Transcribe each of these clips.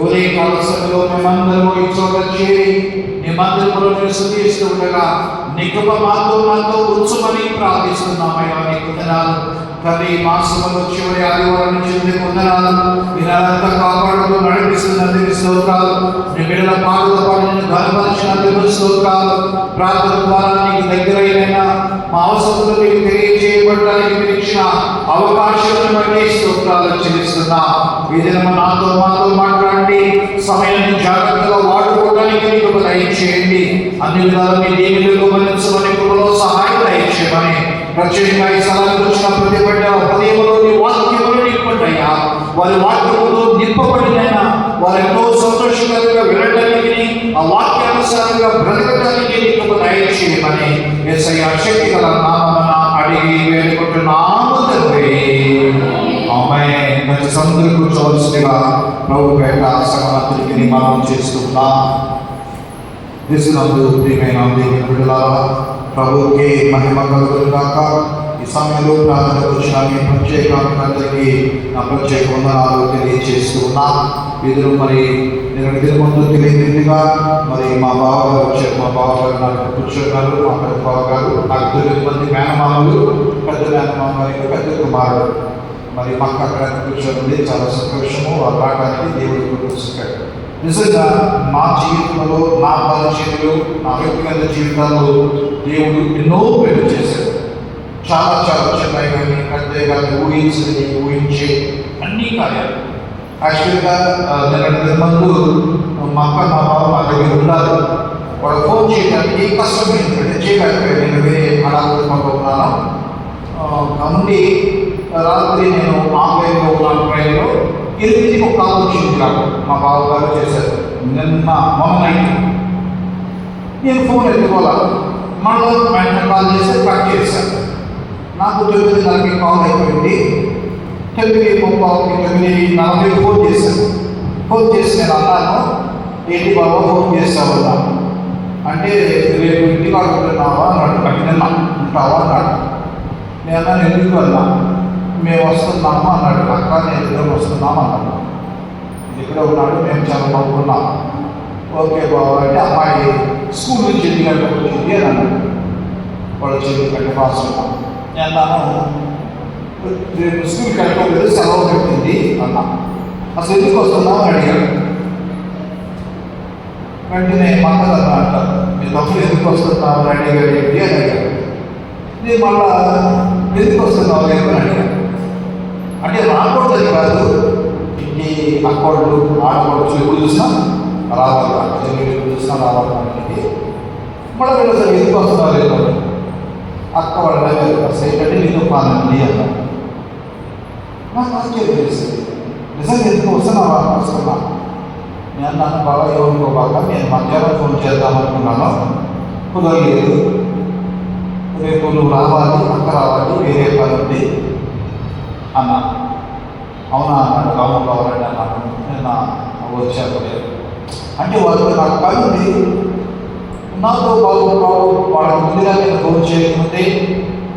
ఉదయకాల సమయంలో మేమందరము ఈ చోట చేరి నీ మందిరములో స్తుతిస్తూ ఉండగా నీ కృప మాతో ఉంచమని ప్రార్థిస్తున్నామయ్యా. నీ వందనాలు తండ్రి. ఈ మాసంలో చివరి ఆదివారం నుంచి వందనాలు. మీరంతా కాపాడుతూ నడిపిస్తున్నందుకు స్తోత్రాలు. నీ బిడ్డల పాటల పాటు నేను గర్వపరిచినందుకు స్తోత్రాలు. ప్రార్థన ద్వారా నీకు దగ్గరైన మా అవసరాలు మీకు తెలియజేయబడడానికి మీరు ఇచ్చిన అవకాశాలను బట్టి స్తోత్రాలు చెల్లిస్తున్నా. ఈ దినం మాతో మాట్లాడి సమయాన్ని జాగ్రత్తగా వాడుకోవడానికి నీకు దయచేయండి. అన్ని విధాలు మీ దీవులకు మరించమని కృపలో సహాయం దయచేయమని ప్రత్యేకంగా ఈ స్థలానికి వచ్చిన ప్రతి బిడ్డ హృదయంలోని వాక్యములు నింపండియ్యా. వారి వాక్యములు నింపబడినైనా వారు ఎంతో సంతోషకరంగా వినడానికి ఆ వాక్యానుసారంగా బ్రతకడానికి నీకు దయచేయమని యేసయ్య శక్తి గల నామమున అడిగి వేడుకుంటున్నాము తండ్రి. ఆమేన్. మంచి సందులు కూర్చోవలసిందిగా ప్రభు పేట సగమంతుడికి మనం చేస్తున్నాం. దిశనందు ప్రియమైన దేవుని బిడ్డలారా, ప్రభువుకి మహిమ కలుగును గాక. ఈ సమయంలో ప్రార్థనకు వచ్చిన మీ ప్రత్యేకానికి నా ప్రత్యేక వందనాలు తెలియజేస్తున్నా. వీరు మరి నేను ఇద్దరు ముందు తెలియదుగా మరి మా బావగారు వచ్చారు. మా బావగారు నాకు కూర్చున్నారు. మా పెద్ద బావగారు నాకు 9 మంది మేనమామలు, పెద్ద మేనమామ గారికి పెద్ద కుమారుడు. మరి మాకు అక్కడ కూర్చొని చాలా సంతోషము. వాళ్ళు రావడానికి దేవుడికి కూర్చుంటాడు. నిజంగా నా జీవితంలో, నా పరిచయంలో, నా వ్యక్తిగత జీవితాల్లో దేవుడు ఎన్నో పేరు చేశాడు. చాలా చిన్నవి కానీ పెద్దవి కానీ ఊహించే అన్ని కార్యాలు. యాక్చువల్గా నేను ముందు మా అక్క మా బావ మా దగ్గర ఉన్నారు. వాడు ఫోన్ చేయడానికి కష్టమైంది, చేయలేకపోయాడు. నేను వేరే అనాథ ఉన్నాను. ఉండి రాత్రి నేను ఆన్లైన్లో ఉన్నాను. ట్రైన్లో 8కి ఒక కాల్ వచ్చింది నాకు. మా బావగారు చేశారు మొన్న నైట్. నేను ఫోన్ ఎత్తుకోవాలి. మళ్ళీ వెంటనే కాల్ చేస్తే కట్ చేశాను. నాకు 9:30కి కాల్ అయిపోయింది. 9:30, 9:40 ఫోన్ చేశాను. ఫోన్ చేసి నేను అన్నాను, ఏంటి బాబా ఫోన్ చేస్తావన్నా అంటే, రేపు ఇంటికి అనుకుంటున్నావా అన్నాడు. కఠినన్నా ఉంటావా అన్నాడు. నేను అన్నాను, ఎందుకు అన్నా, మేము వస్తున్నాము అన్నాడు. అక్క నేను ఇద్దరం వస్తున్నాము అన్నాడు. ఇక్కడ ఉన్నాడు, మేము చాలా బాగున్నాం. ఓకే బాబా అంటే అమ్మాయి స్కూల్ నుంచి 8 గంటలకు వచ్చింది అని అన్నాడు. వాళ్ళు 8 గంటల పాస్ ఉన్నాం. నేను అన్నాను, రేపు స్కూల్కి వెళ్ళలేదు, సెలవు పెట్టింది అన్నా. అసలు ఎందుకు వస్తున్నావు అని అడిగాడు. వెంటనే మాట్లాడతా అంటారు, మీ తప్పులు ఎందుకు వస్తున్నావు అని అడిగాడు. ఏంటి అని అడిగాడు. నేను మళ్ళా ఎందుకు వస్తున్నావు లేదు అని అడిగాను. అంటే రాకూడదని కాదు, ఈ అక్కళ్ళు ఆడపడచ్చు ఎప్పుడు చూసినా రావాలి, ఎప్పుడు చూసినా రావాలి. మళ్ళీ వీళ్ళు సార్ ఎందుకు వస్తున్నావు లేదు అక్క వాళ్ళ ఏంటంటే నీతో పాలండి అన్నాడు. నాకు ఆశ్చర్యం తెలిసింది, నిజంగా ఎందుకు వస్తున్నావా వస్తున్నా. నేను అన్నాను, బాగా ఏమనుకోబాక, నేను మధ్యాహ్నం ఫోన్ చేద్దామనుకున్నాను, కుదరలేదు. రేపు నువ్వు రావాలి, అక్క రావాలి, వేరే పని ఉంది అన్నా. అవునా అన్నాడు. అవును కావాలండి అన్నాను. నేను వచ్చాను లేదు అంటే వాళ్ళు నాకు పని ఉంది, నాతో వాళ్ళకి ముందుగా నేను ఫోన్ చేయకముందే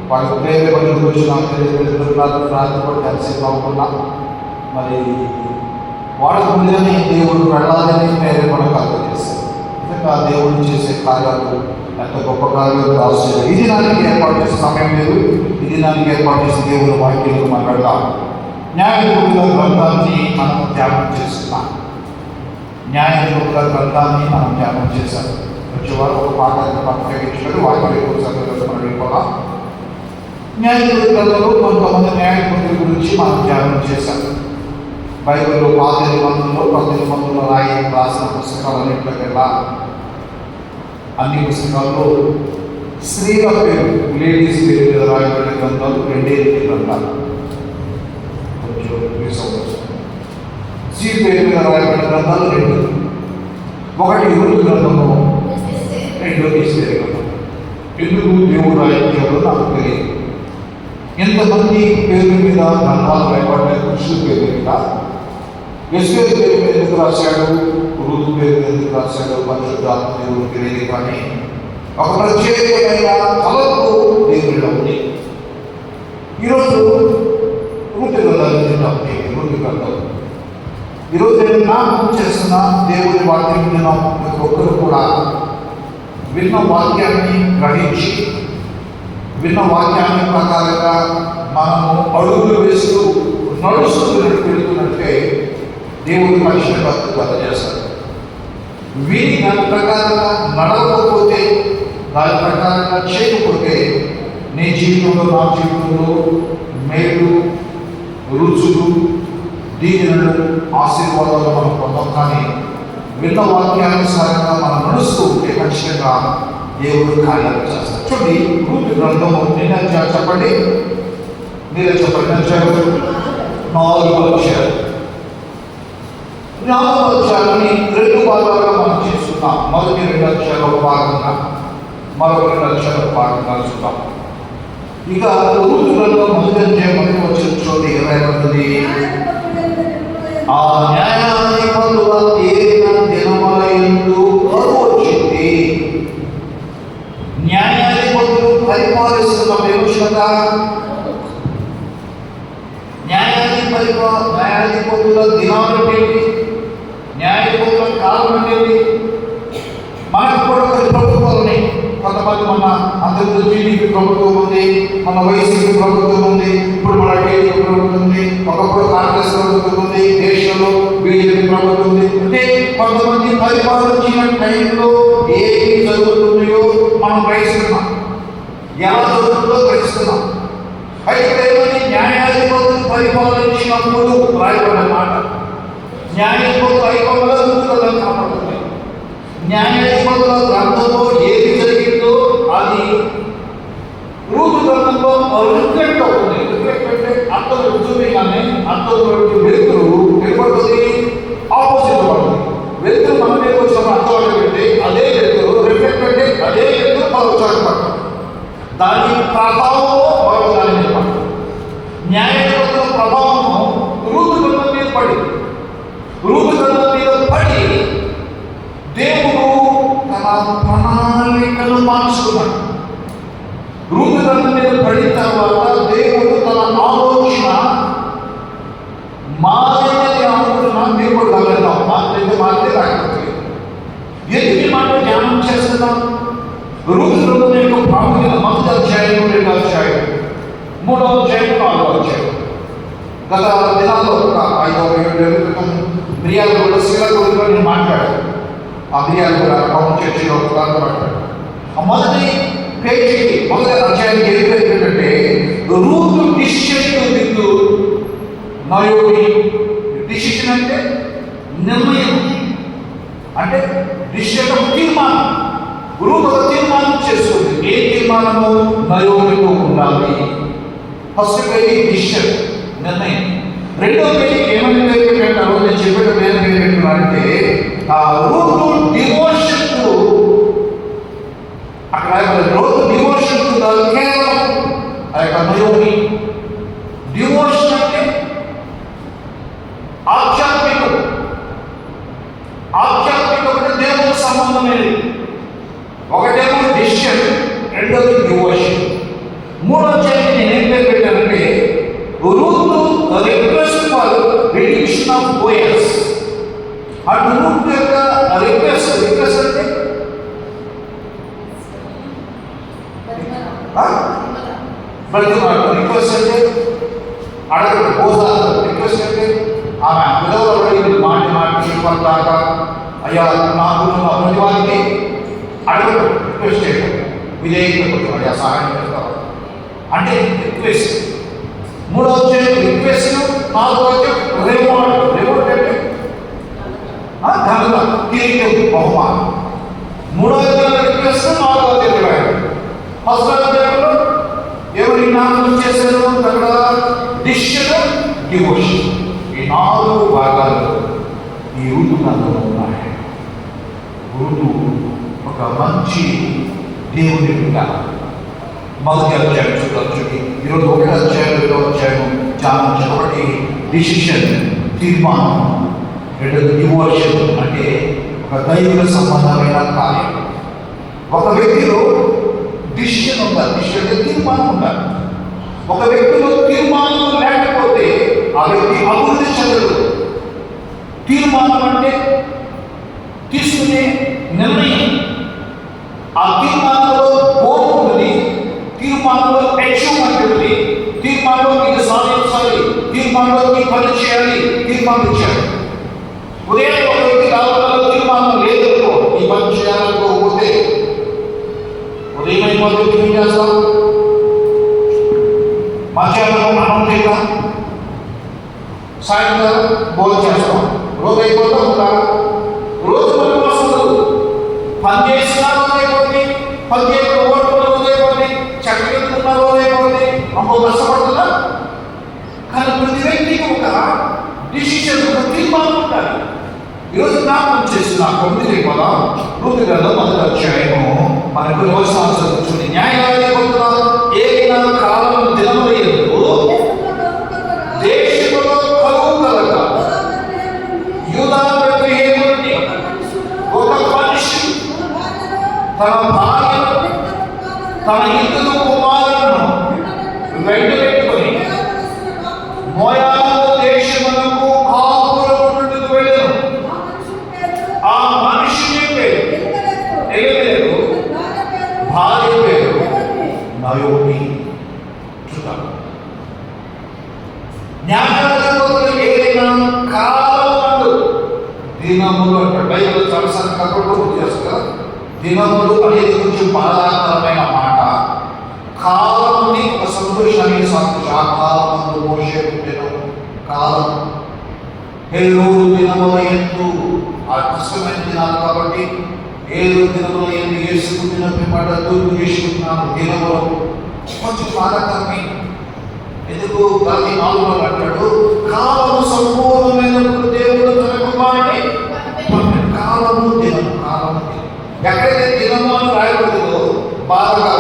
వాళ్ళకి ప్రేమ పని గురించి నాకు తెలియజేస్తున్నారు. రాత్రి కూడా కలిసి అనుకున్నా. మరి వాళ్ళకి ముందుగానే దేవుడు వెళ్ళాలని ప్రేరేపణ కలుగజేశారు. నిజంగా దేవుడు చేసే కార్యాలు ఎంత గొప్ప కార్యాలు రాశారు. ఇది దానికి ఏర్పాటు చేసే సమయం లేదు. ఇది దానికి ఏర్పాటు చేసే దేవుడు వాక్యాలకు మాట్లాడతాం. న్యాయధిపతుల గ్రంథాన్ని మనం ధ్యానం చేస్తున్నాం. న్యాయధిపతుల గ్రంథాన్ని మనం ధ్యానం చేశాం. వచ్చే వారు ఒక పాట ప్రత్యేకించాడు. వాక్యం కూడా న్యాయధిపతుల గ్రంథంలో కొంతమంది న్యాయధిపతుల గురించి మనం ధ్యానం చేశాం. బైబిల్లో 10 నిబంధనలు రాసిన పుస్తకాలన్నింటిలో అన్ని పుస్తకాల్లో స్త్రీల పేరు, లేడీస్ పేరు మీద రాయబడిన గ్రంథాలు 2 గ్రంథాలు. స్త్రీ పేరు మీద రాయబడిన గ్రంథాలు 2. ఒకటి రూతు గ్రంథము, 2 ఎస్తేరు గ్రంథం. ఎందుకు దేవుడు రాయించాడో నాకు తెలియదు. ఎంతమంది పేరు మీద గ్రంథాలు రాయబడ్డాయి పురుషుల పేరు మీద. ఎస్తేరు పేరు మీద ఎందుకు రాశాడు, రూతు పేరు మీద ఎందుకు రాశాడు, పరిశుద్ధాత్మ దేవుడు తెలియదు. కానీ ఒక ప్రత్యేకమైన కలర్పు దేవుడిలో ఉంది. ఈరోజు రూతు గ్రంథాలు రూతు గ్రంథం ఈరోజు నేను జ్ఞాపకం చేస్తున్న దేవుని వాక్యం విన్న ప్రతి ఒక్కరు కూడా విన్న వాక్యాన్ని గ్రహించి విన్న వాక్యాన్ని ప్రకారంగా మనము అడుగులు వేస్తూ నడుస్తూ వెళుతున్నట్టే దేవుడు ఖచ్చితంగా అద్భుతాలు చేస్తాడు. వీరి దాని ప్రకారంగా నడవకపోతే, దాని ప్రకారంగా చేయకపోతే నీ జీవితంలో, నా జీవితంలో మేలు, రుచులు, దీవెనలు, ఆశీర్వాదాలు మనం పొందాం. కానీ విన్న వాక్యానుసారంగా మనం నడుస్తూ ఉంటే ఖచ్చితంగా దేవుడు కార్యాలు చేస్తాడు. చూడండి, రూతు గ్రంథము నిన్న చెప్పండి, మీరే చెప్పండి. 4వ అధ్యాయం 4వ అధ్యాయాన్ని 2 భాగాలుగా మనం చేసుకున్నాం. మొదటి 2 అధ్యాయాలు ఒక భాగంగా, మరొక 2 అధ్యాయాలు ఒక భాగంగా చూద్దాం. ఇక రూతు గ్రంథం మొదటి అధ్యాయం 1వ వచనం చూడండి, 28. ఆ న్యాయాధిపతుల తేలిన దినములందు కరువు వచ్చింది. న్యాయాధిపతులు పరిపాలిస్తున్న వ్యవస్థ, న్యాయాధిపతుల దినాలు ఏంటి, న్యాయాధిపతుల కాలం ఏంటి? మనకు కూడా కొన్ని ప్రభుత్వాలు ఉన్నాయి. కొంతమంది మన అందరితో టీడీపీ ప్రభుత్వం ఉంది, మన వైసీపీ ప్రభుత్వం ఉంది, ఇప్పుడు మన టీడీపీ ప్రభుత్వం ఉంది, ఒకప్పుడు కాంగ్రెస్ ప్రభుత్వం ఉంది, దేశంలో బీజేపీ ప్రభుత్వం ఉంది. అంటే కొంతమంది పరిపాలించిన టైంలో ఏమి జరుగుతున్నాయో మనం గ్రహిస్తున్నాం, ఎలా జరుగుతుందో గ్రహిస్తున్నాం. అయితే న్యాయాధిపతులు పరిపాలించినప్పుడు రాయబడిన మాట, న్యాయాధిపతులు అయిపోవడం కనపడుతుంది. న్యాయాధిపతుల గ్రంథంలో ఏది జరిగిందో అది రూతు గ్రంథంలో రిఫ్లెక్ట్ అవుతుంది. రిఫ్లెక్ట్ అంటే అర్థం రుజువుని, కానీ అర్థం వెలుతురు ఏర్పడుతుంది, ఆపోజిట్ పడుతుంది. వెలుతురు మన మీద వచ్చినప్పుడు అర్థం పెట్టి అదే వెలుతురు, రిఫ్లెక్ట్ అంటే అదే వెలుతురు మరొక చోట పడుతుంది. దాని ప్రభావము మరొక దాని మీద పడుతుంది. న్యాయాధిపతుల ప్రభావము రూతు గ్రంథం మీద పడింది. రూతు గ్రంథం మీద పడి దేవుడు తన ప్రణాళికలు మార్చుకున్నాడు. రూతు గ్రంథం మీద పడిన తర్వాత దేవుడు తన ఆలోచన మారని ఆలోచన దేవుడు గమనిద్దాం. మారితే రాకపోతే ఎందుకు ఈ మాట ధ్యానం చేస్తున్నాం? రూతు గ్రంథం యొక్క ప్రాముఖ్యత మొదటి అధ్యాయం, 2వ అధ్యాయం, 3వ అధ్యాయం, 4వ అధ్యాయం. గత దినాల్లో ఒక 5-7 ఏళ్ళ క్రితం మిరియాల కూడా శిల గురిలో నేను మాట్లాడాను. ఆ మిరియాల కూడా పవన్ చర్చిలో మాట్లాడాను. ఆ మొదటి పేజీకి, మొదటి అధ్యాయానికి ఏంటంటే రూతు డిసిషన్ దిద్దు నయోమి. డిసిషన్ అంటే నిర్ణయం, అంటే డిసిషన్ తీర్మానం. రూతు ఒక తీర్మానం చేసుకుంది. ఏ తీర్మానము? నయోమితో ఉండాలి. ఫస్ట్ పేజీ డిసిషన్, నిర్ణయం. 2వ పేజీకి ఏమని పేరు పెట్టారో నేను చెప్పేట పేరు పెట్టారంటే రూతు డివోషన్ టు, అక్కడ రూతు డివోషన్ టు కేవలం ఆ యొక్క నయోమి. డివోషన్ అంటే ఆధ్యాత్మికం. ఆధ్యాత్మికం అంటే దేవునికి సంబంధమైనది. ఒకటేమో డిసిషన్, రెండోది డివోషన్. 3వ అధ్యాయాన్ని నేను ఏం పేరు పెట్టానంటే Ruth request for reduction of Boaz. అటు రూతు యొక్క రిక్వెస్ట్ అంటే రిక్వెస్ట్ అంటే అడగడం, బోధన. రిక్వెస్ట్ అంటే ఆమె విధవలు మాటి పడతాక అయ్యా నాకు అటువంటి వారికి అడగడం, రిక్వెస్ట్ చేయడం, విధేయత అయ్యా సహాయం చేస్తావా అంటే రిక్వెస్ట్. 3వ అధ్యాయం రిక్వెస్ట్, 4వ అధ్యాయం రివార్డ్. రివార్డ్ అంటే ఘనత, కిరీటం, బహుమానం. 3వ అధ్యాయం రిక్వెస్ట్, 4వ అధ్యాయం రివార్డ్. ఫస్ట్ అధ్యాయంలో ఎవరి జ్ఞాపకం చేశారు, అక్కడ డిసిషన్, డివోషన్. ఈ 4 భాగాలు ఈ రూతు గ్రంథంలో ఉన్నాయి. రూతు ఒక మంచి దేవుని బిడ్డ. మొదటి అధ్యాయం చూడొచ్చు. ఈరోజు 1వ అధ్యాయం, 2వ అధ్యాయం చాలా చదవటి డిసిషన్, తీర్మానం. 2వ డివోషన్ అంటే ఒక దైవ సంబంధమైన కార్యం. ఒక వ్యక్తిలో డిసిషన్ ఉండాలి, డిసిషన్ అంటే తీర్మానం ఉండాలి. ఒక వ్యక్తిలో తీర్మానం లేకపోతే ఆ వ్యక్తి అభివృద్ధి చెందడు. తీర్మానం అంటే తీసుకునే నిర్ణయం. ఆ తీర్మానంలో గోల్ ఉంటుంది, తీర్మానంలో అచీవ్మెంట్ ఉంటుంది, తీర్మానంలో మీకు సాధించాలి, తీర్మానంలో మీ పని చేయాలి, తీర్మానం చేయాలి. ఉదయం ఒక వ్యక్తి రావడంలో తీర్మానం లేదనుకో, ఈ పని చేయాలనుకోకపోతే ఉదయం అయిపోతే ఏం చేస్తాం? మధ్యాహ్నం అన్నం తింటాం, సాయంత్రం భోజనం చేస్తాం, రోజు అయిపోతా ఉంటా. రోజు మనకు వస్తుంది, పని చేసిన రోజు అయిపోతుంది, పని చేయకుండా ఓటుకున్న రోజు అయిపోతుంది, చక్కగా రోజు అయిపోతుంది. అమ్మో కష్టపడుతుందా? కానీ ప్రతి వ్యక్తికి ఒక డిసిషన్, ఒక తీర్మానం ఉండాలి. ఈరోజు జ్ఞాపకం చేస్తున్నా 9 పదం రూతు గ్రంథం 1వ అధ్యాయము మనకు 9వ సంవత్సరం కూర్చుని న్యాయాధిపతులు ఏలిన కాలం దినముల యందు దేశములో కరువు కలగ యూదా బెత్లెహేము నుండి ఒక మనిషి తన భార్యను తన ఇద్దరు కుమారులను వెంటబెట్టుకొని మోయాబు దేశమునకు కాపురమునకు వెళ్ళెను. ఆ మనిషి పేరు ఎలీమెలెకు, భార్య పేరు నయోమి. న్యాయాధిపతులు ఏలిన కాలమందు, దినములు అంటే బైబిల్ చాలాసార్లు కప్పట్లో గుర్తు చేస్తారు. దినములు అనేది కొంచెం బాధాకరమైన మాట. కాలంని ఒక సంతోషానికి సాక్షి. ఆ కాలమందు మోషే పుట్టెను. కాలం హేరోదు దినముల యందు, ఆ కష్టమైన దినాలు కాబట్టి హేరోదు దినముల యందు యేసు పుట్టిన పిమ్మట తూర్పు చేసుకుంటున్నాను. దినములు కొంచెం బాధాకరమే. ఎందుకు? గలతీ 4లో అంటాడు, కాలము సంపూర్ణమైనప్పుడు దేవుడు తన కుమారుని పంపెను. కాలము దినము, కాలము దినం. ఎక్కడైతే దినము అని రాయబడిందో బాధగా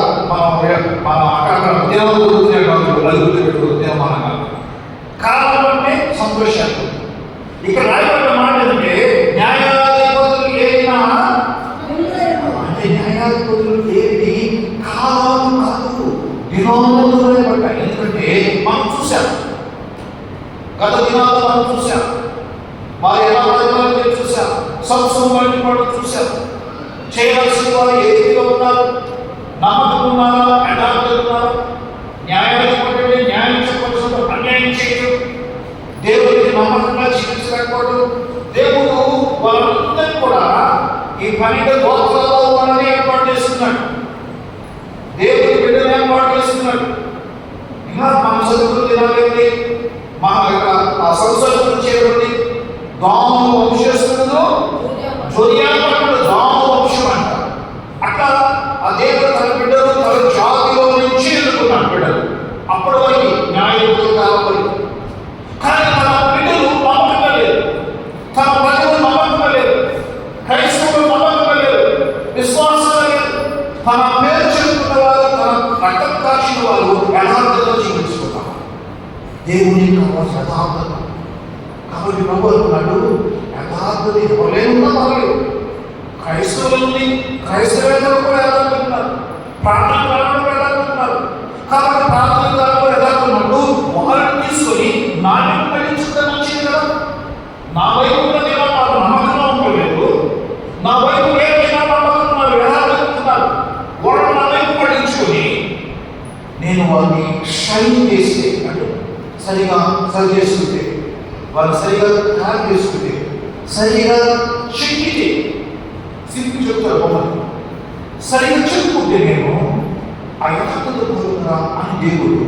మనం అక్కడ దినము గుర్తుపెట్టు దినమానంగా. కాలం అంటే సంతోషాలు. ఇక్కడ రాయబడిన మాట ఏంటంటే న్యాయాధిపతులు ఏలిన అంటే న్యాయాధిపతులు ఏది కాలం కాదు, దినాలు రాయబడ్డాయి. ఎందుకంటే మనం చూసాం, గత దినాల్లో మనం చూసాం, వారు ఎలా బతికారో చూసాం, సంవత్సరం వాటిని చూసాం. చేయవలసిన వారు ఏ రీతిలో ఉన్నారు, నమ్మకం ఉన్నారా, యథార్థత ఉన్నారా, న్యాయాధిపతులు న్యాయం చెప్పవలసిన అన్యాయం చేయడం, దేవుడికి నమ్మకంగా జీవించలేకపోవడం. దేవుడు వాళ్ళందరినీ కూడా ఈ 12 గోత్రాల్లో వాళ్ళని ఏర్పాటు చేస్తున్నాడు. దేవుడి బిడ్డను ఏర్పాటు చేస్తున్నాడు. ఇంకా మన చదువులు తినాలండి, మన యొక్క సంవత్సరం చేయబడి దాము వంశస్థులను జొరియాపట్టుడు దాము వంశం అంట. అట్లా ఆ దేవుడు తన బిడ్డలు తన జాతిలో నుంచి ఎన్నుకున్నాడు బిడ్డలు. అప్పటి వరకు న్యాయవంతులు కావాలి. కానీ తన బిడ్డలు నమ్మకంగా లేదు, తన ప్రజలు నమ్మకంగా లేదు, క్రైస్తవులు నమ్మకంగా లేదు, విశ్వాసంగా లేదు. తన పేరు చెప్పుకున్న వారు, తన రక్తం కాచిన వారు యథార్థతలో జీవించుకున్నారు. దేవుని కావాల్సిన యథార్థత. కాబట్టి ప్రభు అనుకున్నాడు, యథార్థత ఎవరైనా పర్లేదు. క్రైస్తవులని క్రైస్తవేతలు కూడా యథార్థున్నారు, ప్రార్థనలు కూడా యథార్థున్నారు. కాబట్టి ప్రార్థనలు యథార్థున్నప్పుడు ఒకరిని తీసుకొని నాణ్యం పట్టించుకుంటే మంచిది కదా. నా వైపు కూడా నేను నమ్మకంగా ఉండలేదు, నా వైపు ఏదైనా నమ్మకం యథార్థున్నారు. వాళ్ళు నా వైపు పట్టించుకొని నేను వారిని షైన్ చేస్తే అంటే సరిగా సరి చేసుకుంటే, వాళ్ళు సరిగా తయారు చేసుకుంటే, సరిగా చెక్కితే, సింపుల్ చెప్తారు బొమ్మలు, సరిగా చెప్పుకుంటే నేను ఆ యథార్థత పొందుతున్నా అని దేవుడు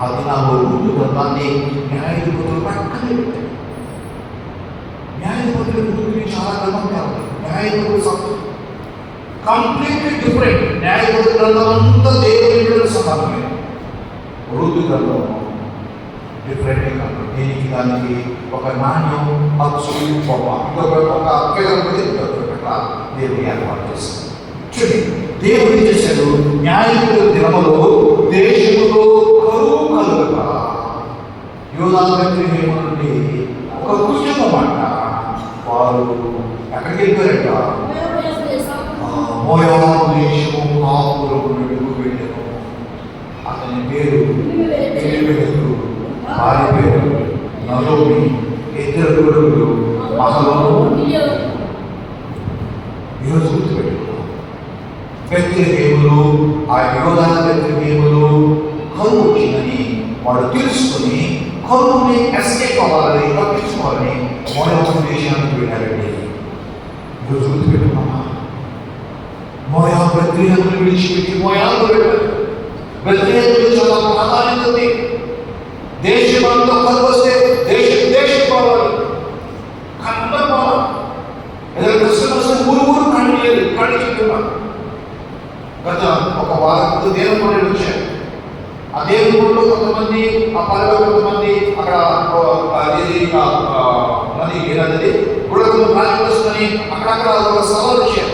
అది నా ముందు గ్రంథాన్ని న్యాయాధిపతులు పక్కనే పెట్టాడు. న్యాయాధిపతుల ముందు చాలా గ్రంథం కావాలి. న్యాయాధిపతులు కంప్లీట్లీ డిఫరెంట్. న్యాయాధిపతుల గ్రంథం అంతా దేవుడి సంబంధమే. రూతు గ్రంథం డిఫరెంట్ కాదు. దీనికి దానికి ఒక నాణ్యం, అచ్చు, ఒక అట్లా దేవుడు ఏర్పాటు చేస్తాడు. చూడండి, దేవుడు చేశాడు. న్యాయకుల దినములో దేశములో కరువు కలుగక యూదా బెత్లెహేము నుండి ఒక కుటుంబం అంట వారు ఎక్కడికి వెళ్ళారంట? మోయాబు దేశము కాపురమునకు వెళ్ళెను. అతని పేరు ఎలీమెలెకు, భార్య పేరు నయోమి, 2 కొడుకులు మహలోను ఈరోజు గుర్తుపెట్టుకున్నాం. బెత్లెహేములో ఆ యోధా బెత్లెహేములో కరువు వచ్చిందని వాడు తెలుసుకుని కరువుని ఎస్కేప్ అవ్వాలని తప్పించుకోవాలని మోయాబు దేశానికి వెళ్ళారండి. ఈరోజు గుర్తుపెట్టుకున్నామా? మోయాబు బెత్లెహేమును విడిచిపెట్టి మోయాబు వెళ్ళారు. బెత్లెహేములో చాలా ప్రాధాన్యత ఉంది. దేశమంతా కరువు వస్తే దేశం పోవాలి, అందరూ పోవాలి. ఏదైనా కష్టం వస్తే ఊరు కళ్ళు చెప్తున్నారు. గత ఒక వారం ముందు దేవుని గుడికి వచ్చారు. ఆ దేవుని గుడిలో కొంతమంది, ఆ పల్లెలో కొంతమంది, అక్కడ నది ఏదన్నది గుళ్ళకు ప్రాణం వస్తుందని అక్కడక్కడ ఒక సవాలు వచ్చారు.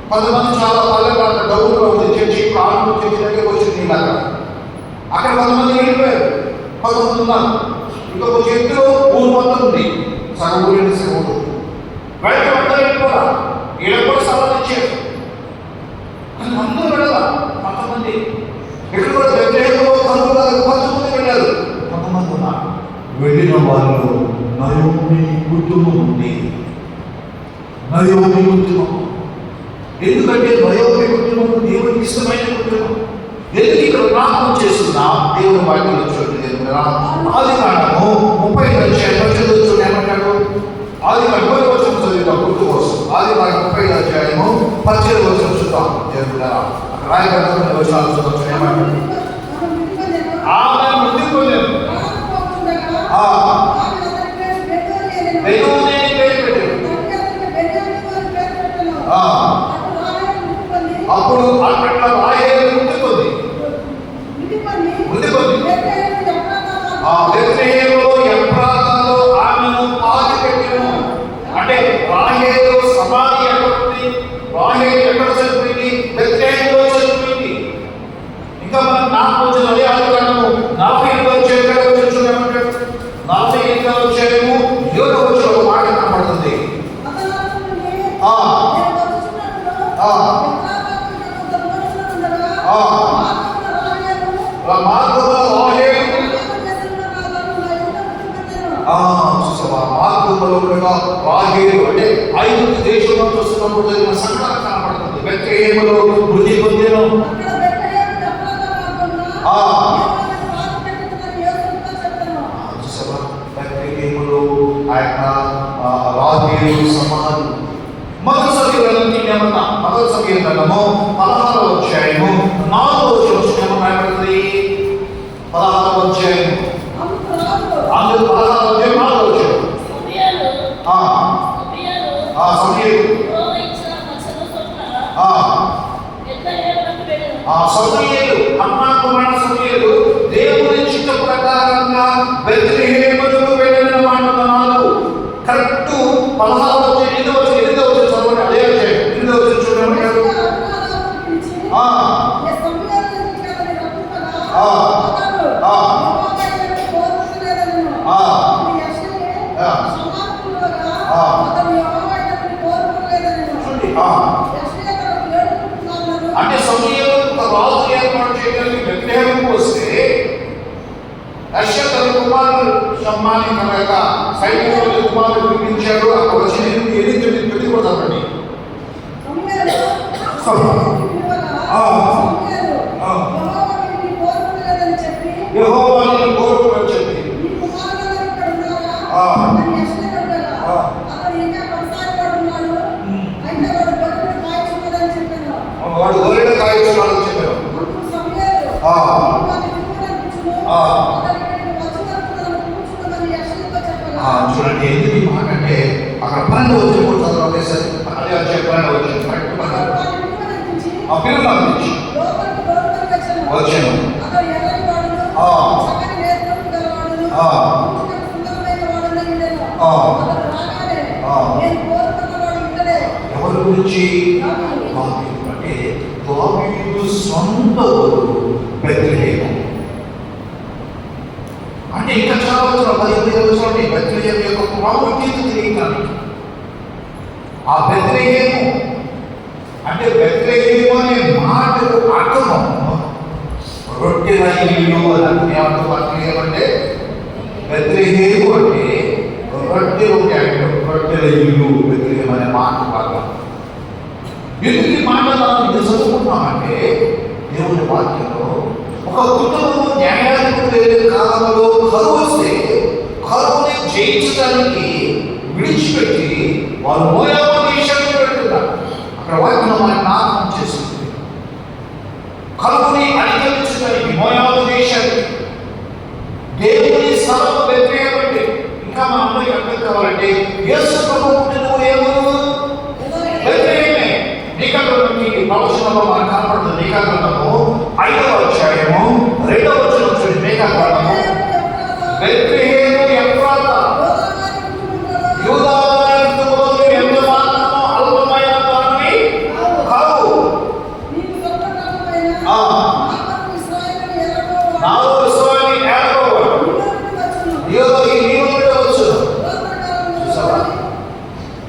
కొంతమంది చాలా పల్లెలు అక్కడ డబ్బులు ఉంది చర్చి, ప్రాణం చర్చి దగ్గర వచ్చింది నీళ్ళు అక్కడ కొంతమంది వెళ్ళిపోయారు, కొంతమంది ఉన్నారు. ఇంకొక చెట్టులో ఊరు మొత్తం ఉంది, సగం ఊరి సగం బయట అందరూ వెళ్ళిపోరా, వీళ్ళకి కూడా సవాలు ఇచ్చారు. కానీ అందరూ వెళ్ళాలా, కొంతమంది ఇక్కడ కూడా కొంతమంది వెళ్ళారు, కొంతమంది ఉన్నారు. వెళ్ళిన వాళ్ళు నయోమి కుటుంబం ఉంది. నయోమి కుటుంబం ఎందుకంటే నయోమి కుటుంబం దేవునికి ఇష్టమైన కుటుంబం. ఎందుకు ఇక్కడ ప్రార్థన చేస్తున్నా దేవుని వాక్యంలో చూడండి. ఆదికాండము 30 ఏమంటాడు? ఆదికాండం 20 చదివిన గుర్తు కోసం ఆదికాండం 30 18 చూద్దాం. దేవుడు రాయబడిన వచనాలు చూద్దాం. ఏమంటాడు? ఆమె మృతి పొందారు. అప్పుడు అట్లా రాహేలు మృతి పొంది బెత్లెహేములో ఎఫ్రాతాలో ఆమెను పాతి పెట్టెను. అంటే రాహేలు సమాధి ఎక్కడుంది? రాహేలు ఎక్కడ చనిపోయింది? బెత్లెహేములో చనిపోయింది. ఇంకా మనం 4 వచ్చిన అదే ఆదికాండము 48 వచ్చేమంటారు? 48 వచ్చేమో 7 వచ్చిన ఒక మాట కనబడుతుంది. రాహేలు అంటే 5 దేశంలో వస్తున్నప్పుడు జరిగిన సంఘటన కనబడుతుంది. బెత్లెహేములో మృతి పొందెను. బెత్లెహేములో ఆయన రాహేలు సమాధి. మొదటి సమయంలో ఏమన్నా మొదటి సమయంలో 16వ అధ్యాయము 4వ వచనం ఏమన్నా రాయబడింది? 16వ అధ్యాయము అందులో 16వ అధ్యాయం 4వ వచనం సమూయేలు అన్నా కుమారుడు సమూయేలు దేవుని చిత్త ప్రకారంగా బెత్లెహేముకు వెళ్ళిన మాటలు కరెక్ట్ 16వ చదవండి. అదే అధ్యాయం 8వ చూడండి. అంటే సమూయేలు రాజు ఏర్పాటు చేయడానికి బెత్లెహేముకు వస్తే యెషయా తన కుమారుడు షమ్మాని తన యొక్క సైనికుల కుమారుడు పిలిపించాడు. అక్కడ వచ్చిన 8 కూడా చదవండి. యెహోవా నిన్ను కోరుకుని చెప్పి వాడు గొర్రెల కాయచున్నాడని చెప్పారు. చూడండి ఎందుకు ఈ మాట అంటే అక్కడ 12వ వచనం కూడా చదవాలి సార్. అదే అధ్యాయం 12వ వచనం కరెక్ట్ ఆ పిల్లలు నుంచి వచ్చాను. ఎవరి గురించి? అంటే దావీదు సొంత బెత్లెహేము. అంటే ఇంకా చాలా 15 చూడండి. బెత్లెహేము యొక్క ప్రాముఖ్యత తెలియటానికి ఆ బెత్లెహేము అంటే బెత్లెహేము అనే మాటకు అర్థం రొట్టెల ఇల్లు అని అర్థం. అంటే బెత్లెహేము అంటే రొట్టెల ఇల్లు బెత్లెహేం అనే మాట బాగా ఎందుకు ఈ మాట మనం ఇది చదువుకుంటున్నామంటే దేవుని వాక్యంలో ఒక కుటుంబం న్యాయాధిపతి కాలంలో కరువు వస్తే కరువుని జయించడానికి విడిచిపెట్టి వాళ్ళు మోయాబు దేశానికి వెళ్తున్నారు. అక్కడ వాక్యం మనకి జ్ఞాపకం చేస్తుంది. కరువుని అధిగమించడానికి మోయాబు దేశానికి దేవుని స్థలం బెత్లెహేం అంటే ఇంకా మా అందరికి అర్థం కావాలంటే యేసు ప్రభువు పుట్టిన ఊరు బెత్లెహేమే. మీకా గ్రంథంకి ప్రవచనంలో మనకు కనపడుతుంది. మీకా గ్రంథము 5వ అధ్యాయము 2వ వచనం చూడండి. మీకా గ్రంథము బెత్లెహేము ఎఫ్రాతా యూదా కుటుంబంలో ఎంత మాత్రమో అల్పమైన దానివి కావు. నాలో ఇశ్రాయేలు ఏడవవాడు ఏదో ఈ నీవు నుండి వచ్చును. చూసావా?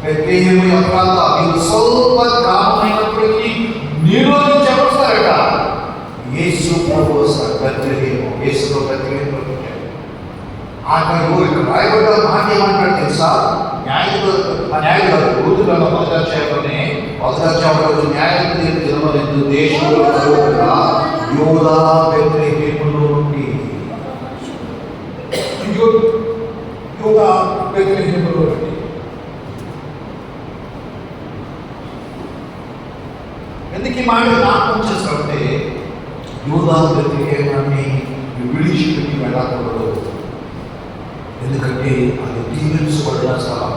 బెత్లెహేము ఎఫ్రాతా ఇది స్వల్ప గ్రామమైనప్పటికీ నీలో నుంచి ఎవరుస్తారట? యేసు ప్రభు వస్తారు. బెత్లెహేము యేసులో బెత్లెహేములో పుట్టాడు. ఆఖరి ఇక్కడ రాయబడ్డ మాట ఏమంటాడు తెలుసా? న్యాయుడు ఋతులలో మొదటి అధ్యాయంలోనే న్యాయాధిపతి జన్మలేదు దేశంలో కలుగుగా యూదా బెత్లెహేములో నుండి యూదా బెత్లెహేములో నుండి ఎందుకు ఈ మాట జ్ఞాపకం చేస్తామంటే యూదా బెత్లెహేమాన్ని విడిచిపెట్టి వెళ్ళకూడదు. ఎందుకంటే అది దీవించబడిన స్థలం.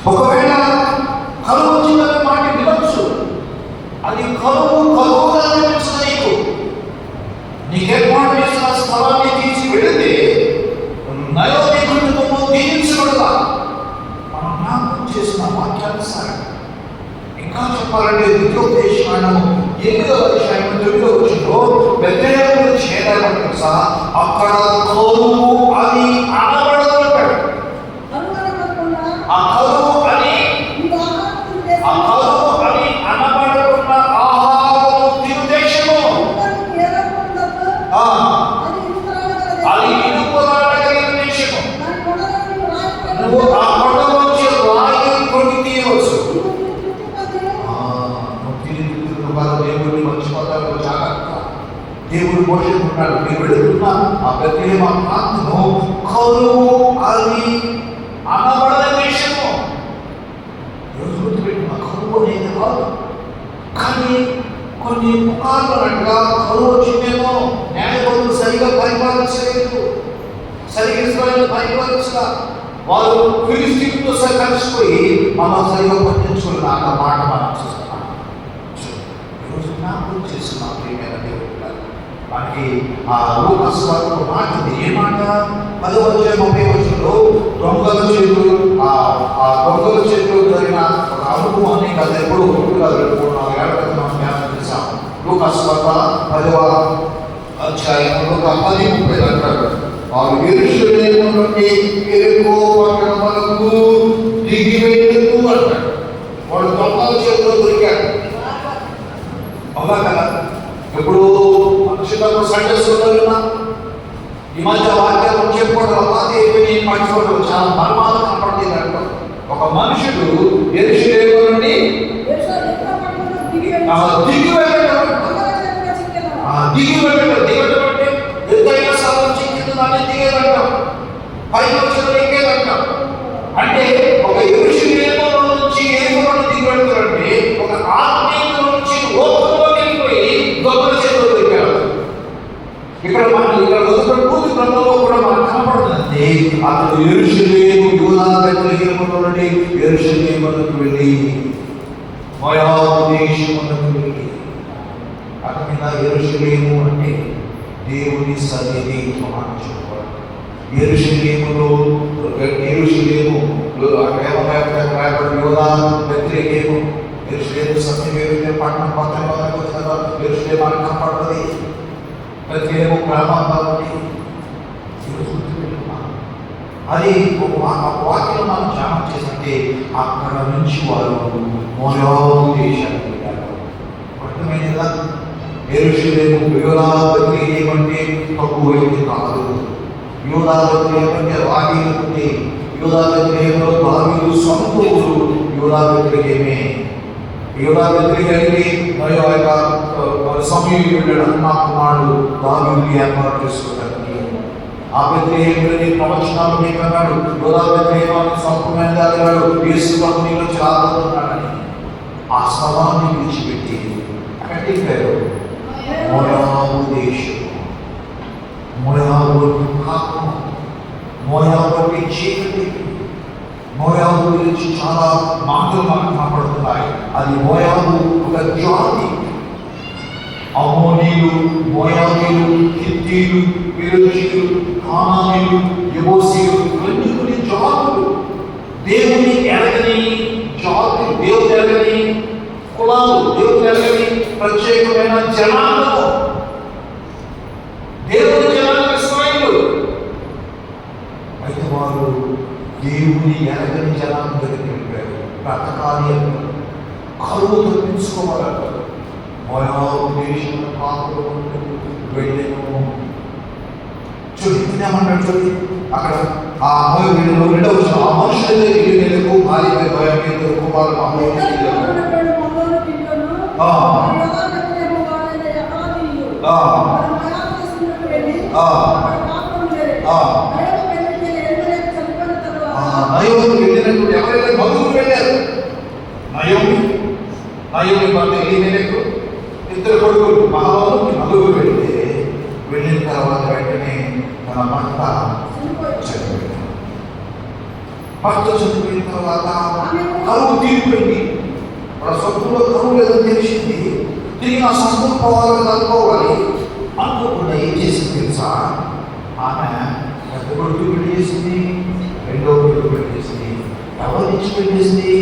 ఒకవేళ కరువు వచ్చిందనే మాట వినొచ్చు. అది కరువుగా అనిపిస్తుంది. నీకు ఏర్పాటు చేసిన స్థలాన్ని తీసి వెళితే నయోమి కుటుంబము దీవించబడదా? మనం జ్ఞాపకం చేసిన వాక్యానుసారం ఇంకా చెప్పాలంటే ద్వితీయోపదేశకాండము 8వ అధ్యాయం 9వ వచనంలో బెత్లెహేము గురించి ఏమంటారు తెలుసా? అక్కడ కరువు అని అనబడతాడు. ఆ కరువు అని అనబడుతున్న ఆహారము తిను దేశము అది ఇనుపరాడగలిగిన దేశము. నువ్వు ఆ కొండలోంచి రాయి కొని తీయవచ్చు. దేవుడిని మర్చిపోతారు. జాగ్రత్త. దేవుడు పోషిస్తున్నాడు. మీరు వెళుతున్న ఆ బెత్లెహేము ప్రాంతము కరువు అని అనబడన దేశము. రోజు గుర్తుపెట్టిన కరువు అనేది కాదు. కానీ కొన్ని పుకార్లు అన్నట్టుగా కరువు వచ్చిందేమో, న్యాయపరులు సరిగా పరిపాలించలేదు, సరిగ్గా ఇశ్రాయేలు పరిపాలించగా వారు ఫిలిష్తీయులతో కలిసిపోయి మనం సరిగా పట్టించుకున్న ఆ మాట మనం చూస్తున్నాం. ఈరోజు జ్ఞాపకం చేస్తున్నాం ప్రియమైన దేవుడు. మనకి ఆ లూకా సువార్త మాట ఉంది. ఏ మాట? 10వ అధ్యాయం 30వ వచనంలో దొంగల చేతులు జరిగిన ఒక అనుభవాన్ని గత ఎప్పుడు 3-4 ఏళ్ల క్రితం మనం జ్ఞాపకం చేశాం. లూకా సువార్త 10వ అధ్యాయం 10:30 అంటారు. వారు యెరూషలేము నుండి యెరికో పట్టణమునకు దిగి వెళ్ళుతూ అంటాడు. వాడు దొంగల చేతిలో దొరికాడు. అవునా కదా? ఇప్పుడు మనుషులకు సండే స్కూల్లో ఈ మధ్య వాక్యాలు చెప్పుకోవడం పాత అయిపోయి మర్చిపోవడం చాలా మర్మాలు కనపడుతుంది. అంటాం ఒక మనుషుడు యెరూషలేము నుండి దిగి వెళ్ళడం అంటే ఎత్తైన స్థలం చిక్కింది దాన్ని దిగేదంటాం. పైకి వచ్చిన ఎక్కేదంటాం. అంటే ఒక యెరూషలేము నుంచి యెరికో దిగి వెళ్తారంటే ఒక ఆత్మీయుల నుంచి లోకంలోకి వెళ్ళిపోయి దొంగల చేతిలో దొరికారు. ఇక్కడ పూర్తి గ్రంథంలో కూడా మనకు కనపడుతుంది. అతడు యెరూషలేము యూదా బెత్లెహేములో నుండి యెరూషలేమునకు వెళ్ళి మోయాబు దేశమునకు వెళ్ళి అక్కడ యెరూషలేము అంటే దేవుని సన్నిధి మనం చెప్పుకోవాలి. యెరూషలేము యూదా బెత్లెహేము యెరూషలేము సత్యవేరు పట్టణం పక్కన యెరూషలేము అని కనపడుతుంది. బెత్లెహేము గ్రామంగా ఉంది. అది ఒక వాక్యం మనం ధ్యానం చేస్తుంటే అక్కడ నుంచి వారు మోయాబు దేశానికి వెళ్ళారు. అర్థమైనదా? యెరూషలేము యూదా బెత్లెహేము అంటే తక్కువైంది కాదు. యూదా బెత్లెహేము అంటే రాజీలు ఉంది. యూదా బెత్లెహేములో దావీదు సొంత ఊరు యూదా బెత్లెహేమే. యూదా బెత్లెహేముకి మరియు ఆ యొక్క సమూయేలు వెళ్ళాడు, అన్నా కుమారుడు దావీదుని ఏర్పాటు చేసుకోవడానికి. ఆ బెత్లెహేములోని ప్రవచనాలు నీకన్నాడు, యూదా బెత్లెహేము స్వల్పమైనది అన్నాడు, యేసు ప్రభు నీ నుంచి రాబోతున్నాడని. ఆ స్థలాన్ని విడిచిపెట్టి కట్టించారు మోయాబు దేశం. మోయాబు పాపం, మోయాబు చీకటి. మోయాబు గురించి చాలా మాటలు మనకు కనపడుతున్నాయి. అది మోయాబు ఒక జాతి. అమ్మోనీయులు, మోయాబీలు, హిత్తీలు, పెరిజీయులు, కానానీయులు, యెబూసీయులు ఇవన్నీ కొన్ని జాతులు. దేవుని ఎరగని జాతులు, దేవుని ఎరగని కులాలు, దేవుని ఎరగని ప్రత్యేకమైన జనాంగము. దేవుని జనాంగ ఇశ్రాయేలు. అయితే వారు దేవుని ఎరగని జనాంగం దగ్గరికి వెళ్ళారు. బ్రతకాలి అని, కరువు తప్పించుకోవాలంటారు. మోయాబు దేశంలో పాపలు వెళ్ళాను. చూడమన్నాడు. చూడండి అక్కడ ఆ మోయాబు రెండవ వచనం, ఆ మనుషుల ఇల్లు భార్యపై భయం కుమారులు నయోమి వెళ్ళినప్పుడు ఎవరైతే మగువు వెళ్ళారు. నయోమి భర్త ఎలీమెలెకు ఇద్దరు కొడుకులు, మహాబాబుకి మగువు వెళ్తే వెళ్ళిన తర్వాత వెంటనే తన భర్త చనిపోయాడు. భర్త చనిపోయిన తర్వాత కరువు తీరిపోయింది. వాళ్ళ సొంతంలో కరువు లేదని తెలిసింది. తిరిగి నా సొంతం పోవాలని అనుకోవాలి అనుకోకుండా ఏం చేసింది తెలుసా? ఆమె పెద్ద కొడుకు పెళ్లి చేసింది, రెండో కొడుకు పెళ్లి చేసింది. ఎవరి నుంచి పెళ్లి చేసింది?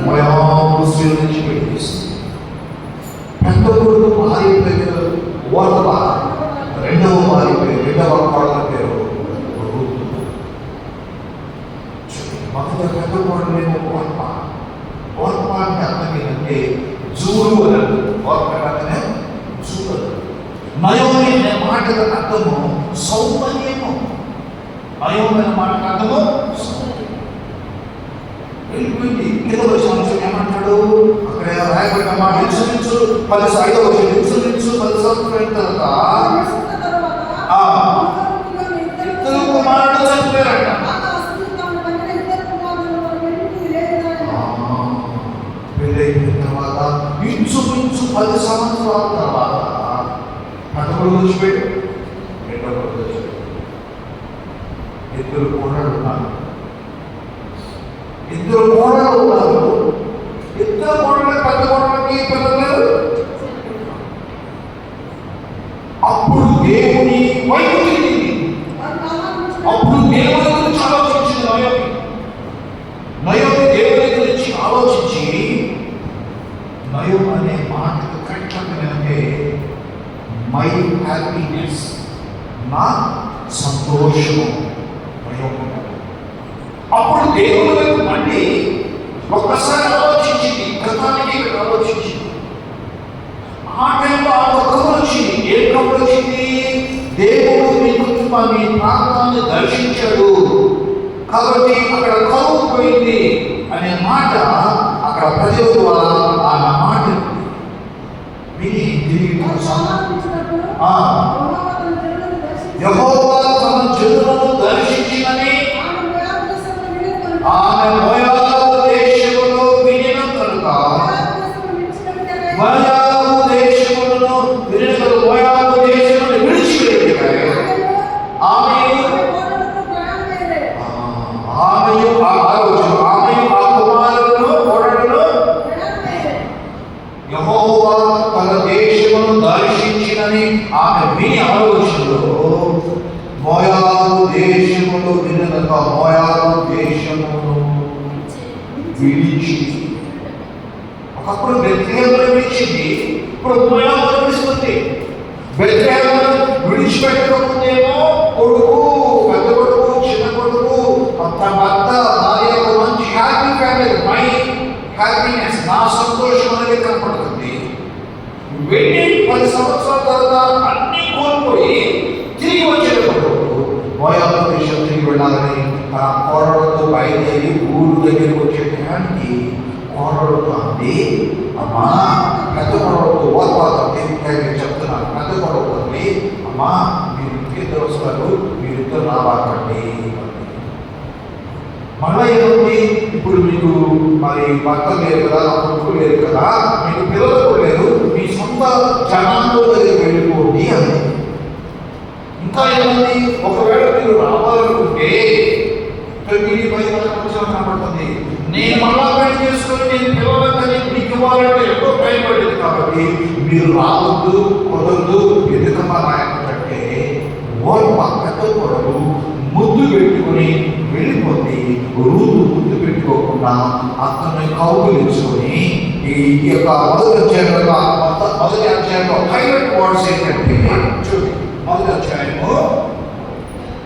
మోయాబు స్త్రీల నుంచి పెళ్లి చేసింది. పెద్ద కొడుకు భార్య పేరు ఓర్ప, రెండవ భార్య పేరు, రెండవ కోడల పేరు రూతు. మొదట పెద్ద కోడలేమో ఓర్ప. ఓర్ప అంటే అర్థం ఏంటంటే జూరు అని. ఓర్ప అంటే జూరు. నయోమి అనే మాటకు అర్థము సౌందర్యము. నయోమి అనే మాటకు అర్థము వెళ్ళిపోయింది. కింద వచ్చిన ఏమంటాడు? అక్కడ రాయబడిన మాట ఇన్సూరెన్స్ 5వ వచనం, ఇన్సూరెన్స్ 10 సంవత్సరాలు అయిన తర్వాత ఇద్దరు కుమారుడు చనిపోయారట. పెళ్ళైన తర్వాత ఇంచుమించు 10 సంవత్సరాల తర్వాత పదకొండు వచ్చిపోయాడు, రెండో కొడుకు వచ్చిపోయాడు. ఇద్దరు కోడలు ఉన్నారు. ఇద్దరు కోడలు పెద్ద కోడలకి పిల్లలు. అప్పుడు దేవుని వైపు తిరిగింది. అప్పుడు దేవుని గురించి ఆలోచించింది నయోమి దేవుని గురించి ఆలోచించి, నయోమి అనే మాటకు కట్టంటే మై హ్యాపీనెస్, నా సంతోషము. అప్పుడు దేవుని వైపు మళ్ళీ ఒక్కసారి ఆలోచించింది, గతానికి ఆలోచించింది. ఆ టైంలో ఆ కబురు వచ్చింది. ఏ కబురు వచ్చింది? దేవుడు మీ కుటుంబాన్ని, ప్రాంతాన్ని దర్శించాడు కాబట్టి అక్కడ కరువు పోయింది అనే మాట అక్కడ ప్రజల ద్వారా ఆ మాట విని తిరిగి యెహోవా తన జనులను దర్శించినని ఆమె మోయాబు దేశములో వినిన కనుక మోయాబు దేశమును విడిచిపెట్టారు. ఆమెయు ఆ కుమారులను కోడలను యెహోవా తన దేశమును దర్శించినని ఆమె విని ఆలోచనలో మోయాబు దేశములో వినక మోయాబు దేశమును విడిచి, ఒకప్పుడు బెత్లెహేములో విడిచింది, ఇప్పుడు మోయాబులో విడిస్తుంది. బెత్లెహేములో విడిచిపెట్టకముందేమో కొడుకు, పెద్ద కొడుకు, చిన్న కొడుకు, భర్త, భార్య, ఒక మంచి హ్యాపీ ఫ్యామిలీ, మై హ్యాపీనెస్, నా సంతోషం అనేది కనపడుతుంది. వెళ్ళి 10 సంవత్సరాల తర్వాత అన్ని కోల్పోయి తిరిగి వచ్చేటప్పుడు మోయాబు దేశం తిరిగి వెళ్ళాలని తన కోడలతో బయలుదేరి ఊరు దగ్గరికి వచ్చే టయానికి కోడలతో అంది, అమ్మా పెద్ద కోడలతో ఓర్పాలంటే చెప్తున్నాను, పెద్ద కోడలతో అంది, అమ్మా మీరు ఇంటికి వస్తారు, మీరిద్దరు రాబాకండి. మళ్ళీ ఏముంది, ఇప్పుడు మీకు మరి భర్త లేదు కదా, కొడుకు లేదు కదా, మీకు పిల్లలు కూడా లేదు, మీ సొంత జనాల్లో దగ్గరికి వెళ్ళిపోండి అని. ఇంకా ఏముంది, ఒకవేళ మీరు రావాలనుకుంటే 9:10 కనబడుతుంది, నేను మళ్ళా పెళ్లి చేసుకొని నేను పిల్లలకి మీకు ఇవ్వాలంటే ఎంతో టైం పడింది, కాబట్టి మీరు రావద్దు, కుదరదు. ఎందుకమ్మా రాయకుంటే ఓర్ప పెద్ద కొడలు ముద్దు పెట్టుకుని వెళ్ళిపోతే రూతు ముద్దు పెట్టుకోకుండా అతన్ని కౌగులించుకొని ఈ యొక్క మొదటి అధ్యాయంలో హైలైట్ వర్డ్స్ ఏంటంటే చూడండి, మొదటి అధ్యాయము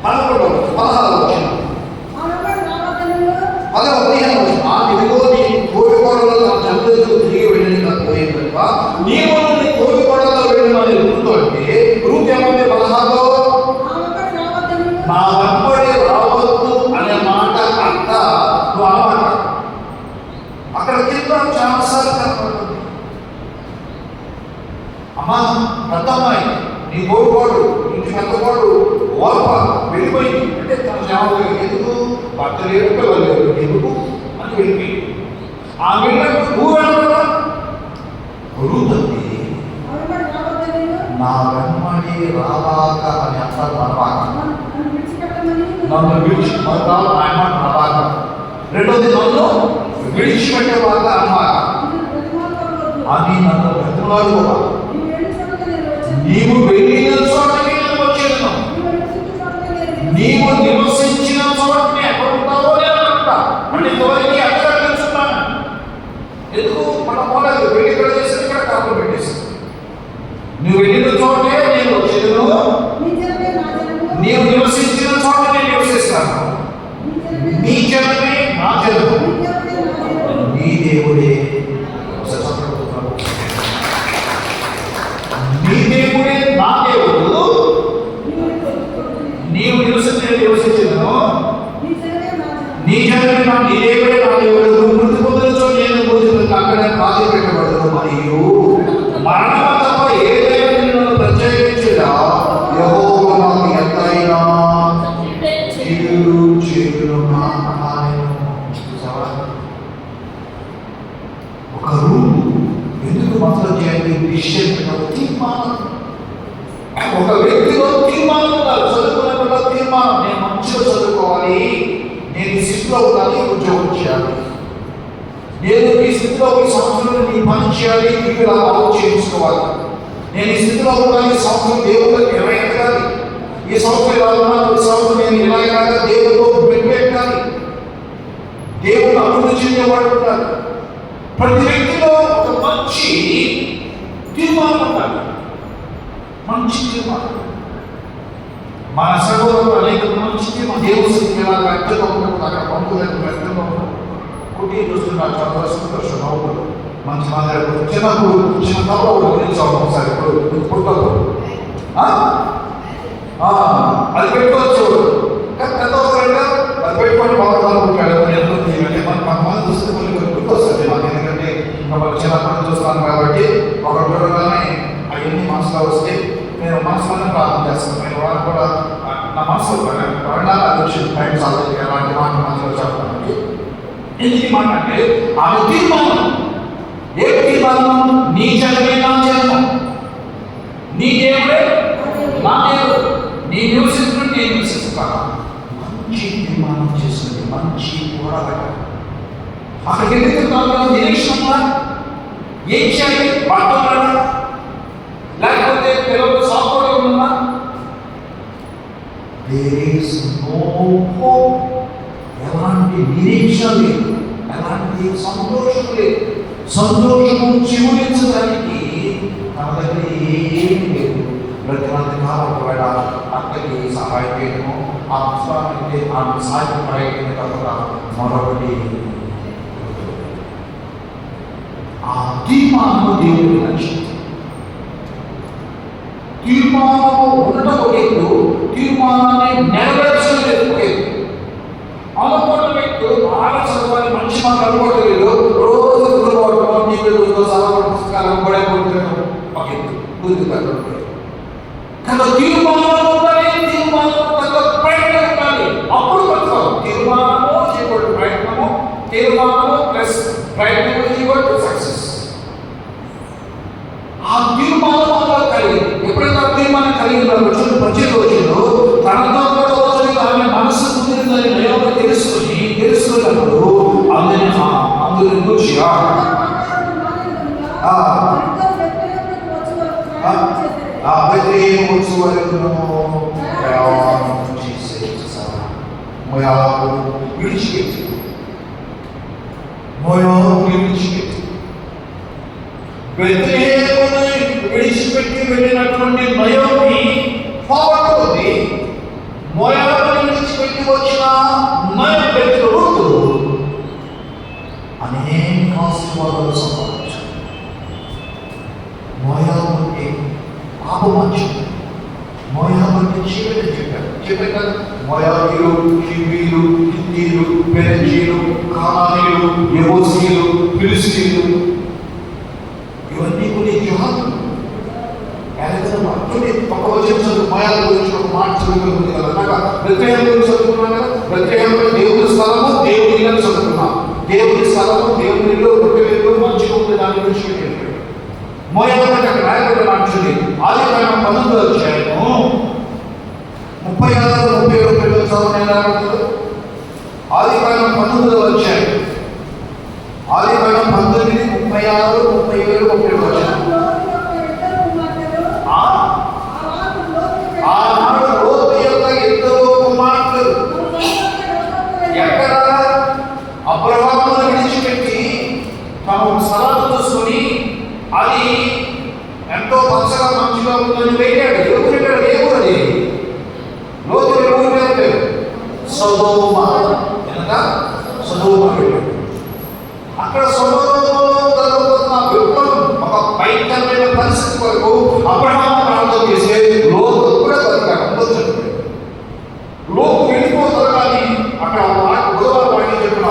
11-16 ఇదిగో నీ కోరికోడలో తన జంతువులకు తిరిగి వెళ్ళిన పోయిన కనుక నీవు నీ కోరికోడలో వెళ్ళిన రూతు అంటే రూతు ఏమంటే 16లో నా వెంబడి రావద్దు అనే మాట అర్థ అన్నమాట. అక్కడ కింద చాలాసార్లు కనపడుతుంది, అమ్మా పెద్దమ్మాయి నీ కోరుకోడు ఇంటి పెద్దకోడు ఓర్ప వెళ్ళిపోయింది అంటే తన జవాబు ఎందుకు భర్త లేడు పిల్లలు లేడు ఎందుకు అని వెళ్ళిపోయింది. ఆ వెళ్ళకు నువ్వు వెళ్ళడం రూతుంది, నా వెంబడి రావాక అని అంటారు అనమాట. నన్ను విడిచిపెట్టాలి అన్నమాట రావాక. రెండోది నన్ను విడిచిపెట్టేవాక అన్నమాట. అది నన్ను బ్రతిమలాడుకోవా, నీవు వెళ్ళిన చోటకి నేను వచ్చేదను, నీవు నివసించిన చోటని ఎక్కడ ఉంటావో నేను అనుకుంటా అంటే ఇంతవరకు అక్కడ తెలుసుకున్నాను. ఎందుకు మనం పోలేదు, వెళ్ళి ఇక్కడ చేసి ఇక్కడ కాపులు పెట్టేసి నువ్వు వెళ్ళిన చోటే నేను వచ్చేదను, నీవు నివసించిన చోట నేను నివసిస్తాను, నీ జనమే నా జనము, నీ దేవుడే నీ దేవుడే నా దేవుడు, నీవు నివసించను, నీ జనమే నా నీ దేవుడే నా దేవుడు, నువ్వు మృతి పొందొచ్చు నేను మృతి అక్కడే బాధ పెట్టబడదు. మరియు మరణం తప్ప ఏదైనా నిన్ను ప్రత్యేకించడా యెహోవా నాకు ఎంతైనా చేయును ఒక రూల్ ఎందుకు మాత్రం చేయాలి, డిసిషన్ తీర్మానం. ఒక వ్యక్తిలో తీర్మానం ఉండాలి, చదువుకున్నప్పుడు తీర్మానం, నేను మంచిగా చదువుకోవాలి, నేను ఈ స్థితిలో ఉండాలి, ఉద్యోగం చేయాలి, నేను ఈ స్థితిలో ఈ సంవత్సరం నీ పని చేయాలి, నీకు ఇలా బాగు చేయించుకోవాలి, నేను ఈ స్థితిలో ఉండాలి, ఈ సంవత్సరం దేవుడికి ఎలా ఎదగాలి, ఈ సంవత్సరం ఇలా ఉన్నాను, ఈ సంవత్సరం నేను ఇలా ఎలాగా దేవుడితో పెట్టాలి, దేవుడు అభివృద్ధి చెందేవాడు ఉంటాడు. ప్రతి వ్యక్తిలో ఒక మంచి తీర్మానం ఉండాలి, మంచి తీర్మానం. మన సహోదరులు అనేక మంచి తీర్మానం, దేవుడు ఇలా వ్యక్తిలో ఉన్నప్పుడు అక్కడ పంపులకు వ్యక్తిలో కుటీరు చూస్తున్నారు, చాలా సంతోషం నవ్వులు మంచి మాట్లాడుతుంది. చిన్నప్పుడు చిన్న తప్ప గురించి ఒకసారి ఇప్పుడు పుట్టదు అది పెట్టుకోవచ్చు, పెద్ద అవసరంగా అది పెట్టుకొని బాగుంటాడు. కొంతమంది చూస్తే కొన్ని గుర్తొస్తుంది మాకు, ఎందుకంటే వాళ్ళు చిన్నప్పుడు చూస్తాను కాబట్టి ఒకరు చూడగానే అవన్నీ మనసులో వస్తే నేను మనసులోనే ప్రార్థన చేస్తాను. నేను వాళ్ళు కూడా నా మనసులో పడాలి అది వచ్చి టైం సాధన అలాంటి మాట మనసులో చెప్పడానికి. ఎందుకు మాట అంటే ఆమె తీర్మానం, ఏ తీర్మానం, నీ జనమే నా జన్మం, నీ దేవుడే నా దేవుడు, నీ నివసిస్తున్నట్టు నేను నివసిస్తాను. మంచి తీర్మానం చేస్తుంది, మంచి పోరాటం. అక్కడికి ఎందుకు నిరీక్షణ ఏం చేయాలి, పట్టుకున్నా లేకపోతే పిల్లలు సాగులో ఉన్నా ఎలాంటి నిరీక్షణ లేదు, ఎలాంటి సంతోషం లేదు. సంతోషము చివురించడానికి తన దగ్గర ఏమి లేదు. ప్రతి మంది ఒకవేళ అక్కడికి సహాయం చేయడము, ఆ పుస్తకానికి ఆమె సాయం ప్రయత్నం తప్ప మరొకటి ఆ తీర్మానము దేవుడి లక్ష్యం. తీర్మానము ఉండటం ఒక ఎత్తు, తీర్మానాన్ని నెరవేర్చలేదు ఒక ఎత్తు. ఇప్పుడు బాగా చదవాలి, మంచి మాకు అనుకోవట్లేదు, రోజు గురుకోవటం, టీవీ చూస్తూ చదవడం, పుస్తకాలు పడైపోతున్నాం. ఒక గురికి తగ్గట్లేదు కదా. తీర్మానం ఉండాలి, తీర్మానం తగ్గ ప్రయత్నం ఉండాలి, అప్పుడు బతకాలి. తీర్మానము చేయబడి ప్రయత్నము, తీర్మానము ప్లస్ ప్రయత్నం చేయబడి సక్సెస్. ఆ తీర్మానం అలా కలిగి ఎప్పుడైనా తీర్మానం కలిగి ప్రతి రోజులు తనతో కూడా రోజులు ఆమె మనసు కుదిరిందని నయోమి తెలుసుకున్నప్పుడు అందుని గురించి విడిచిపెట్టి వెళ్ళినటువంటి నయోమి ఫార్వర్డ్ ఉంది. మోయాబుని విడిచిపెట్టి వచ్చిన రూతు అనేక ఆశీర్వాదాలు సంపాదించారు. మోయాబు అంటే పాపమంచుడు, మోయాబు అంటే చీకటి చెప్పారు. మోయాబీలు, హివ్వీలు, హిత్తీలు, పెరెజీలు, కానానీయులు, యెబూసీయులు, ఫిలిష్తీయులు, ఇవన్నీ కొన్ని జాతులు. పక్క వచ్చిన చదువు మోయాబు గురించి ఒక మాట చదువుకుంది కదా. బెత్లెహేము గురించి చదువుకున్నాను కదా. బెత్లెహేములో దేవుని స్థలము, దేవుని ఇల్లు చదువుకున్నాం. దేవుని స్థలము, దేవుని ఇల్లు, రొట్టెలు మంచిగా ఉంది, దాని గురించి చెప్పాడు. మోయాబు అంటే అక్కడ రాయబడిన మాట చూడండి. ఆదికాండం 19వ అధ్యాయము 36-37 చదవలేదు. ఆదికాండం 19వ అధ్యాయం, ఆదికాండం 19, 36, 37, 37 ఆనాడు లోతు యొక్క ఇద్దరు కుమార్తెలు ఎక్కడ అబ్రహామును విడిచిపెట్టి తమ స్థలాన్ని చూసుకొని అది ఎంతో పచ్చగా మంచిగా ఉందని వెళ్ళాడు. ఎవరు ఏ ఊరది? లోతు ఊరు పేరు సొదొమ. కనుక సొదొమ వెళ్ళాడు. అక్కడ సొదొమలో జరుగుతున్న విప్లవం, ఒక భయంకరమైన పరిస్థితి వరకు అబ్రహాము ప్రార్థన చేస్తే లోతు కూడా బతికాడు. లోతు వెళ్ళిపోతారు. కానీ అక్కడ బుధవారం చెప్పిన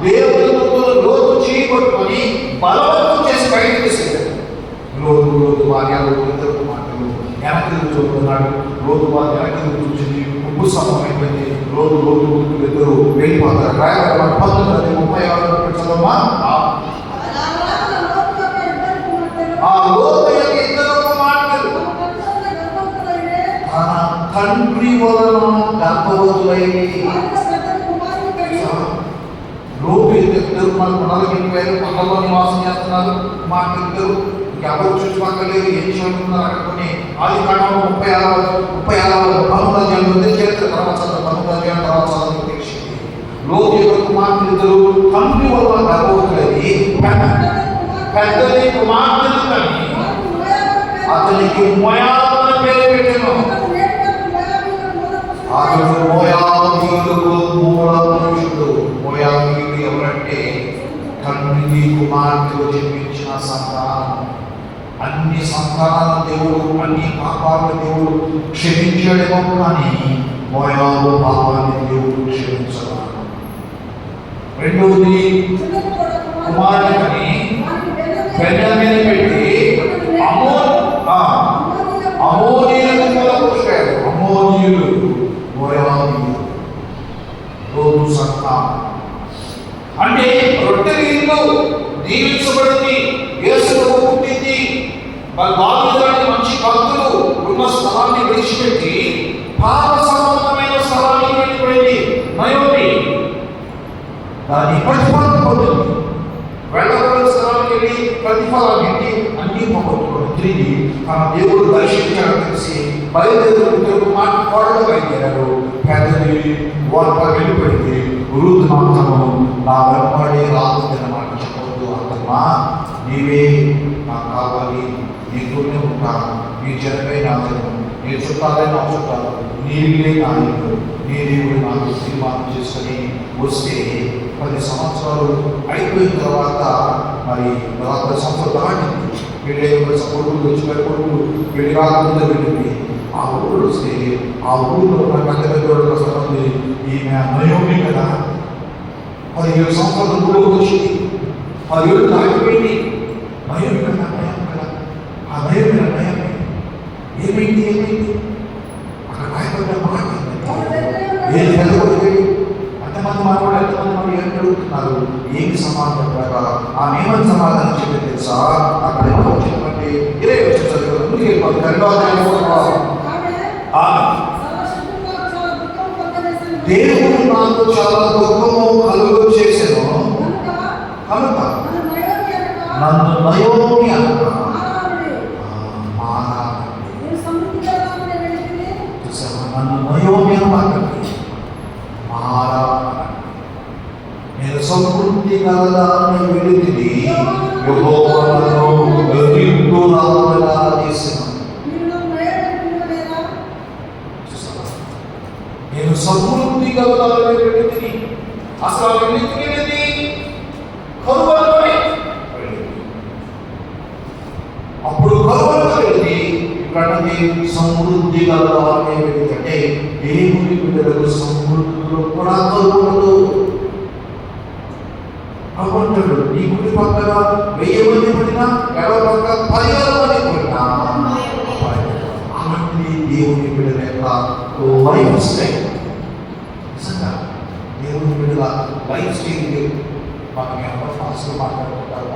దేవుని లోతు చేయబట్టుకొని బలవంతం చేసి బయటకు తీసుకెళ్ళాడు. లోతు భార్య, ఇద్దరు కుమార్తెలు వెనక్కి చూస్తున్నాడు. లోతు భార్య వెనక్కి చూసింది, ఉప్పు స్తంభం అయిపోయింది. లోతు ఇద్దరు వెళ్ళిపోతారు. రాయబడిన 19:36 చదవమ్మా. ఆ లోతు యొక్క ఇద్దరు కుమార్తెలు తన తండ్రి వలన గర్భవతులైంది. లోతు ఇద్దరు మనకి పక్కలో నివాసం చేస్తున్నారు. కుమార్తెలు ఎవరు చుట్టుపక్కలేదు, ఏం చదువుతున్నారు అక్కడ. కొన్ని ఆదికాండంలో 36 చరిత్ర తర్వాత 19 తెలిసింది. లోతు యొక్క కుమార్తెలు ఇద్దరు తండ్రి వలన గర్భవతులైంది. పెద్దది కుమార్తెలు కానీ అతనికి మోయాబు అని పేరు పెట్టాను. అతడు మోయాబీయులకు మూల పురుషుడు. మోయాబీయులు ఎవరంటే తండ్రికి కుమార్తెలు జన్మించిన సంతానం. అన్ని సంతానాల దేవుడు, అన్ని పాపాల దేవుడు క్షమించడేమో, కానీ మోయాబు పాపాన్ని దేవుడు క్షమించడు. రెండవది కుమారుడిని బెన్యామీను పెట్టి అమోనీయులకు మూల పురుషుడు. అమోనీయులు మోయాబీయులు, లోతు సంతానం. అంటే రొట్టెల ఇల్లు దీవించబడింది, యేసుకు పుట్టింది. దావీదు మంచి భక్తులు ఉన్న స్థలాన్ని విడిచిపెట్టి పాప సంబంధమైన స్థలానికి వెళ్ళిపోయింది నయోమి. దాని ప్రతిఫలం పొందింది. వెళ్ళబడిన స్థలానికి వెళ్ళి ప్రతిఫలాన్ని అన్ని పోగొట్టుకోండి. తిరిగి తన దేవుడు దర్శించాడు తెలిసి బయలుదేరు మాట్లాడలో బయలుదేరారు. పెద్దది వార్త వెళ్ళిపోయింది. రూతు మాత్రము నా వెంబడి రాకుందన్నమాట చెప్పవద్దు. అంతమా నీవే నాకు కావాలి, నీతోనే ఉంటాను, నీ జనమే నా జనం, నీ చుట్టాలే నా చుట్టాలు, నీళ్ళే నా ఇల్లు, నీ దేవుడు నాకు తీర్మానం చేసుకొని వస్తే 10 సంవత్సరాలు అయిపోయిన తర్వాత మరి 40 సంవత్సరాలు దాటింది. వెళ్ళే కొడుకులు వచ్చిన కొడుకులు వెళ్ళి రాకుండా వెళ్ళింది. ఆ ఊరు వస్తే ఆ ఊళ్ళో ఉన్న పెద్ద పెద్దోళ్ళు వస్తుంది. ఈమె నయోమి కదా, 17 సంవత్సరాలు గుడికి వచ్చింది, 10 ఏళ్ళు దాటిపోయింది. భయం కదా, భయం కదా, ఆ భయం మీద భయం ఏమైంది అక్కడ భయపడ్డ మాట ఏది వెళ్ళకూడదు. అంతమంది మాట్లాడు, ఎంతమంది మనం ఏం అడుగుతున్నారు, ఏమి సమాధానం ప్రకారం ఆ ఏమని సమాధానం చెప్పి తెలుసా? అక్కడ ఏమో వచ్చినటువంటి 20 వచ్చి చదువు ముందుకు వెళ్ళిపోతుంది. 2వ అధ్యాయం దేవుడు నాకు చాలా దుఃఖము కలుగు చేశాను కనుక నన్ను నయోమి అనక నన్ను నయోమి అనకండి, మారా. నేను సమృద్ధి కలదాన్ని వెళితిని, యెహోవాను ఎదురుగా చేశాను. నేను సమృద్ధి కలదాన్ని వెళితిని, అసలు వెళితినది కరువలోనే. అప్పుడు కరువలో వెళ్ళి ఇక్కడది సమృద్ధి కలదాన్ని వెళితే దేవుని బిడ్డలకు సమృద్ధిలో కూడా కరువులు. అనుకుంటాడు, నీ గుడి పక్కన 1000 మంది పడినా, ఎడవ పక్క 10,000 మంది పడినా అలాంటి దేవుని బిడ్డల యొక్క లైఫ్ స్టైల్. నిజంగా దేవుని బిడ్డల లైఫ్ స్టైల్ మనం ఎవరో ఫాస్ట్గా మాట్లాడుకుంటారు.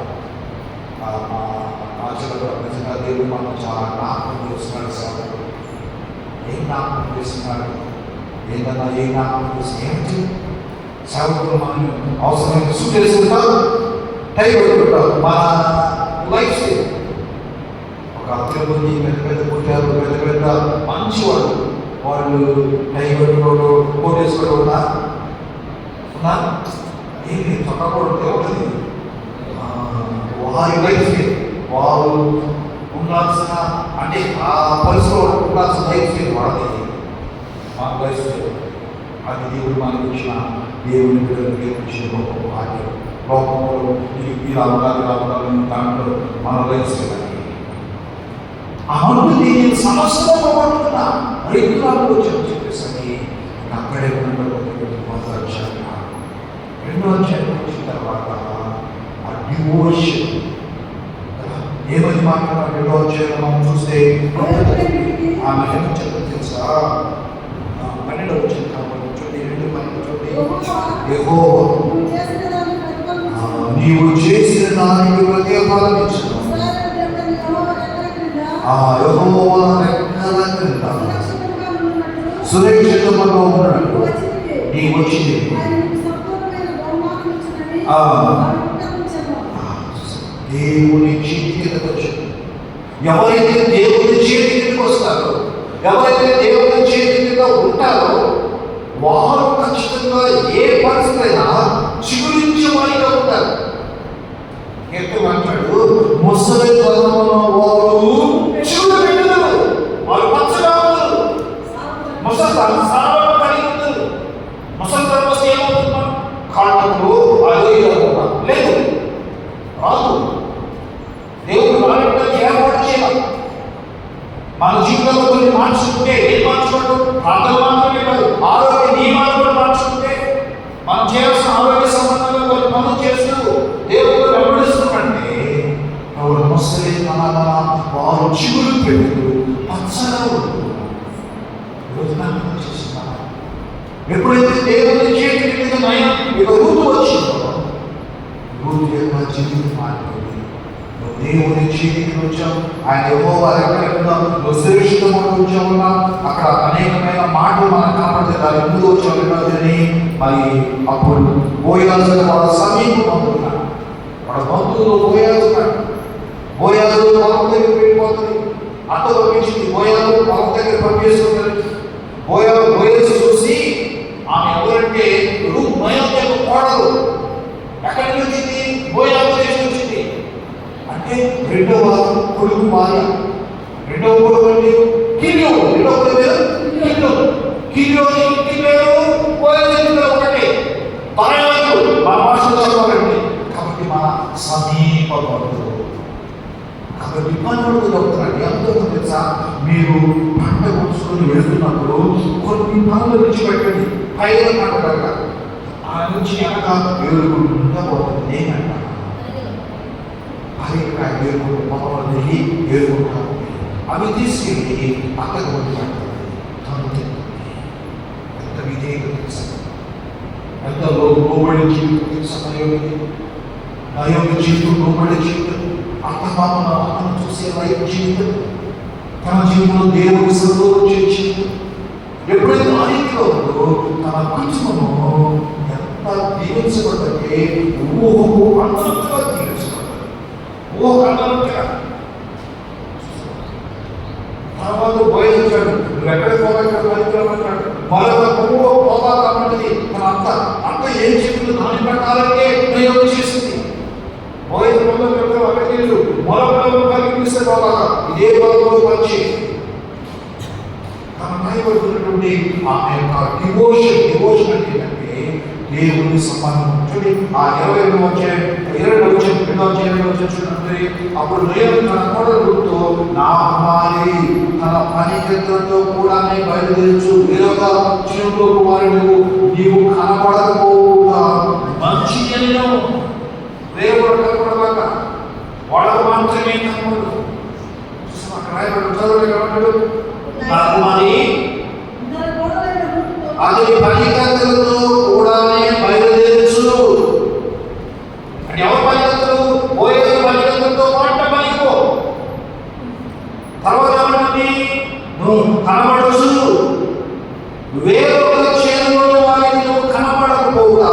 ఆచరణ నిజంగా దేవుడు మనం చాలా జ్ఞాపకం చేస్తున్నాడు. సేవకుడు ఏం జ్ఞాపకం చేస్తున్నాడు, ఏదన్నా ఏ జ్ఞాపకం చేసి ఏమిటి సేవకులు మనం అవసరమైన సూట్ చేసుకుంటారు, టై పెట్టుకుంటారు. మన లైఫ్ స్టైల్ ఒక 10 మంది పెద్ద పెద్ద పుట్టారు, పెద్ద పెద్ద మంచి వాళ్ళు టై పెట్టుకోవడం, కోట్ వేసుకోవడం ఉన్నా ఏంటి చక్కకూడదు ఉంటుంది. వారి లైఫ్ స్టైల్, వారు ఉండాల్సిన అంటే ఆ పరిస్థితిలో ఉండాల్సిన లైఫ్ స్టైల్ వాడలేదు. మన లైఫ్ స్టైల్ అది దేవుడు మనకి ఇచ్చిన, దేవుని బిడ్డలకు ఇచ్చిన గొప్ప భాగ్యం. లోకంలో ఇలా ఉండాలి దాంట్లో మన లైఫ్ స్టైల్ ఆ మనుషులు నేను సమస్యలో పోగొట్టుకున్నా రైతులకు వచ్చి చెప్పేసరికి అక్కడే మొదటి 2వ అధ్యాయం వచ్చిన తర్వాత ఆ డివోషన్ ఏమని మాట్లాడారు. 2వ అధ్యాయం మనం చూస్తే ఆమె ఏమని చెప్పి తెలుసా? 12వ వచ్చిన కాబట్టి 2:12 యెహోవా నీవు చేసిన దానికి ప్రతిఫలం ఇచ్చును. ఆ యెహోవా రెక్కల క్రింద సురక్షితంగా ఉన్నట్టు నీ వచ్చింది. దేవుని చేతి కిందకు వచ్చాడు. ఎవరైతే దేవుని చేతి కిందకు వస్తారో, ఎవరైతే దేవుని చేతి కింద ఉంటారో వారు ఖచ్చితంగా ఏ పరిస్థితి అయినా చిగురించే వారిగా ఉంటారు. ఎప్పుడు అంటాడు, ముసలి తరంలో వారు చిగురు పెట్టరు, వారు పచ్చగా ఉంటారు. ముసలి తరం సారాలు కలిగి ఉంటారు. ముసలి తరం వస్తే ఏమవుతున్నారు? కాళ్ళకు అదే లేదు, రాదు. దేవుడు వాళ్ళ ఏర్పాటు చేయాలి. మన జీవితంలో కొన్ని మార్చుకుంటే ఏం మార్చుకోవడం? ప్రాంతాలు మాత్రమే కాదు, ఆరోగ్య నియమాలు కూడా మార్చుకుంటే మనం చేయాల్సిన ఆరోగ్య సంబంధంగా కొన్ని పనులు చేస్తూ దేవుడు వెంబడిస్తున్నాడంటే ఎవరు ముసలి వారు చిగురు పెట్టు పచ్చగా చేస్తున్నారు. ఎప్పుడైతే దేవుని చేతి మీద నయం ఇక రూపు వచ్చిందో రూపు యొక్క జీవితం మారిపోయింది. నువ్వు దేవుని చేతికి వచ్చావు, ఆయన యెహోవా రెక్కల నువ్వు సురక్షితంగా వచ్చావు. అక్కడ అనేకమైన మాటలు మనకు కనపడితే దాని ముందు వచ్చావు. మరి అప్పుడు బోయాజు వాళ్ళ సమీపం పొందుతున్నాడు. వాళ్ళ బంధువులు బోయాజున్నాడు. బోయాజు పొలం దగ్గర వెళ్ళిపోతుంది, అత్త పంపించింది. బోయాజు పొలం దగ్గర పంపిస్తుంది. బోయాజు చూసి ఆమె ఎవరంటే రూత్ నయోమి యొక్క కోడలు. ఎక్కడికి వచ్చింది? బోయాజు దేశం వచ్చింది. అంటే 2వ కొడుకు భార్య. 2వ కొడుకు అంటే కిలియో. 2వ కొడుకు కిలియో బోయాజు ఒకటే తనయాలు మన భాషలో చెప్పాలంటే. కాబట్టి మన సమీప బంధువులు. కాబట్టి పనులు చెప్తున్నాడు. ఎంతో తెలుసా, మీరు పంట కూర్చుకొని వెళుతున్నప్పుడు కొన్ని పనులు విడిచిపెట్టండి. పైన పంట ఆ నుంచి వెనక ఏడుకుంటా పోతుంది. నేనంట భార్య యొక్క ఏడుకుంటూ పొలంలో వెళ్ళి ఏడుకుంటా అవి తీసుకెళ్ళి అక్కడికి పండుకుంటుంది. తను తింటుంది. ఎంత విధేయత తెలుసా, ఎంత లోబడి జీవితం తెలుసా. నయోమి జీవితం లోబడి జీవితం, అత్తమామల అత్తను చూసే వైపు జీవితం, తన జీవితంలో దేవుడి సంతోషించే జీవితం. ఎప్పుడైతే ఆ రీతిలో ఉందో తన కుటుంబము ఎంత దీవించబడ్డంటే ఊహకు అంతగా దీవించబడ్డాడు. ఊహకు అంతగా తర్వాత బోయించాడు. నువ్వు ఎక్కడికి పోగా ఇక్కడ పనికిరామంటాడు. మరొక పువ్వు పోగా కాబట్టి తన అంత ఏం చెప్పింది దాని ప్రకారంగా ప్రయోగం చేసింది. బోయిన పొలం పెట్టడం అక్కడికి వెళ్ళు, మరొక కలిగిస్తే బాగా ఇదే పొలంలో వచ్చి తన భయపడుతున్నటువంటి ఆమె యొక్క డివోషన్ అంటే ఏంటంటే దేవుని సంబంధం. చూడండి ఆ 22వ అధ్యాయం చూడండి. అప్పుడు నయోమి తన కోడలుతో, నా కుమారి తన పనికత్తులతో కూడా బయలుదేరచ్చు, వేరొక చిరుతో కుమారుడు నీవు కనపడకపోగా మంచి ఎన్నో వేరొక కనపడబాక వాళ్ళకు మాత్రమే కనపడు. అక్కడ రాయబడి చదవలేడు. నా కుమారి అది పనికత్తులతో కూడానే బయలుదేరచ్చు. అంటే ఎవరు పనికత్తులు? పోయేది పనికత్తులతో పాటు పనికో. తర్వాత ఏమంటుంది? నువ్వు కనబడచ్చు, వేరొక చేరులో వారికి నువ్వు కనబడకపోగా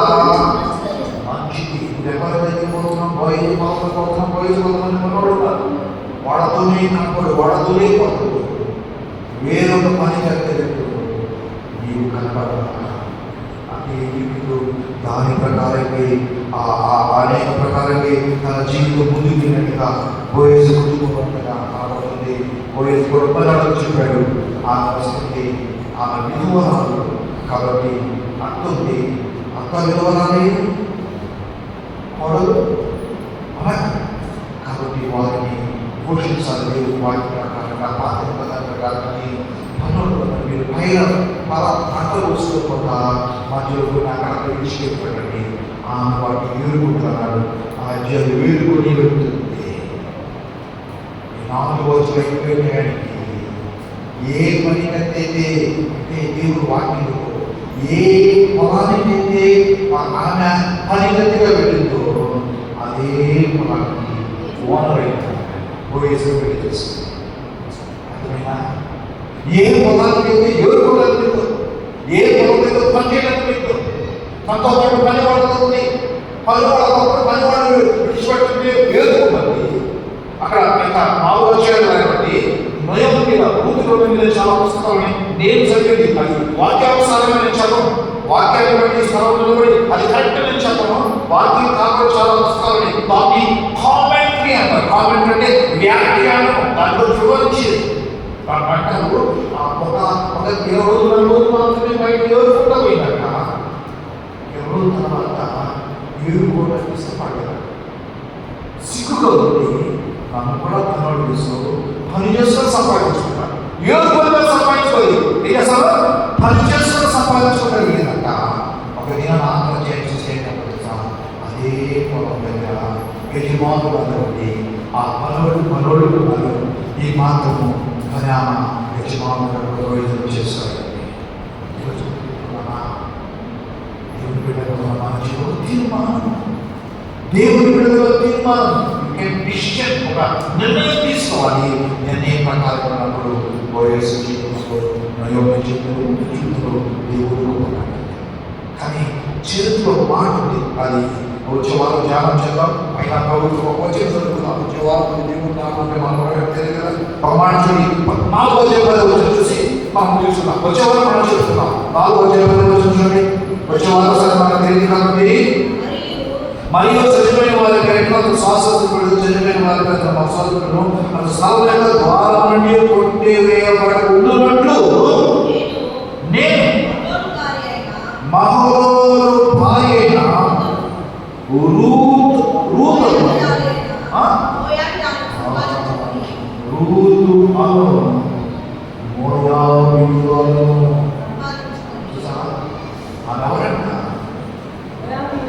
మంచిది. ఎవరైతే పోతున్నాం పోయేది పోతున్నాం పోయేది కొంతమంది మనవాడు వాడతోనే కనపడు, వాడతోనే పడుతుంది. వేరొక పనికత్తెలకు నీవు కనపడాలి. అంటే నీకు దాని ప్రకారంగా అనేక ప్రకారంగా తన జీవితం ముందుకు వెళ్ళినట్టుగా పోయేసి కుటుంబంగా కనబడుతుంది. పోయేసి గొప్పనాడు చెప్పాడు. ఆమె వస్తుంది, ఆమె విలువరాలు కాబట్టి అంటుంది. అంత విలువరాలే కోడలు కాబట్టి వారిని పోషించాలి. దేవుడు వాటి ప్రకారంగా పాత్ర ప్రకారాన్ని పనులు మీరు పైన పంటలు వస్తుకోకుండా మధ్యలో నాకు అక్కడ విడిచిపెట్టండి. ఆమె వాటిని ఏరుకుంటున్నాడు. ఆ జలు వేరుకొని వెళ్తుంది. 4 రోజులు అయిపోయానికి ఏ పనికైతే అంటే దేవుడు వాక్యంలో ఏ పొలానికైతే ఆమె పనికత్తిగా వెళ్ళిందో అదే పొలానికి ఓనర్ అయిపోయింది. పోయేసి పెళ్లి చేస్తుంది. అర్థమైనా? ఏ పొలానికైతే ఎవరు పొలానికి ఏ పొలంలో పనిచేయడానికి వెళ్తూ తనతో పాటు పనివాడుతుంది. పనివాడు విడిచిపెట్టింది ఏరుకుంటుంది. అక్కడ ఇంకా 4వ అధ్యాయం బట్టి నయోమి మీద కూతురు మీద చాలా పుస్తకాలని నేను చదివింది. అది వాక్యానుసారంగా నేను చదవను. వాక్యాన్ని బట్టి స్థలం నిలబడి అది కరెక్ట్ నేను చెప్పను. వాక్యం కాకుండా చాలా పుస్తకాలని దాన్ని కామెంటరీ అంటారు. కామెంటరీ అంటే వ్యాఖ్యానం, దాంట్లో వివరించేది. అంటారు ఒక 20 రోజులు మాత్రమే బయట ఏరుకుంటూ పోయిందట. 20 రోజుల తర్వాత ఏరుకోవడానికి ఇష్టపడ్డారు. సిగ్గుగా ఉంది. నన్ను కూడా పనులు చేస్తూ పని చేసుకొని సంపాదించుకుంటారు. ఏరుకోవడం సంపాదించుకోలేదు. ఏం చేస్తారు? పని చేసుకొని సంపాదించుకోగలిగేదంట. ఒక దిన ఆత్మహత్య చేసేటప్పుడు అదే పొలం దగ్గర యజమానులు అందరూ ఆ మనోళ్ళు ఉన్నారు. ఈ మాత్రము అని ఆమె యజమానులు చేస్తారు. దేవుని బిడ్డలో మన జీవితంలో తీర్మానం, దేవుని బిడ్డలో తీర్మానం, డిసిషన్, ఒక నిర్ణయం తీసుకోవాలి. నిర్ణయం ప్రకారం ఉన్నప్పుడు పోయేసి జీవితంలో నయోమి జీవితంలో దేవుడు కానీ చేతిలో మాట ఉంది. అది వచ్చే వారం ధ్యానం చేద్దాం. అయినా ప్రభుత్వం వచ్చే చదువుకుందాం. వచ్చే వారం దేవుడు నామంటే మనం తెలియదు కదా. ప్రమాణించుని 4వ అధ్యాయం చూసి మనం చూస్తున్నాం. వచ్చే వారం మనం చూస్తున్నాం. 4వ అధ్యాయం చూడండి. వచ్చే వారం సరే మనకు తెలియదు కాబట్టి మరియు చనిపోయిన వారి ప్రయత్నాలు శాశ్వతలు చనిపోయిన వారి ప్రయత్నం అసలు సాధారణ ద్వారం నుండి కొట్టివేయబడి ఉన్నట్లు నేను మహోరు భార్య అయిన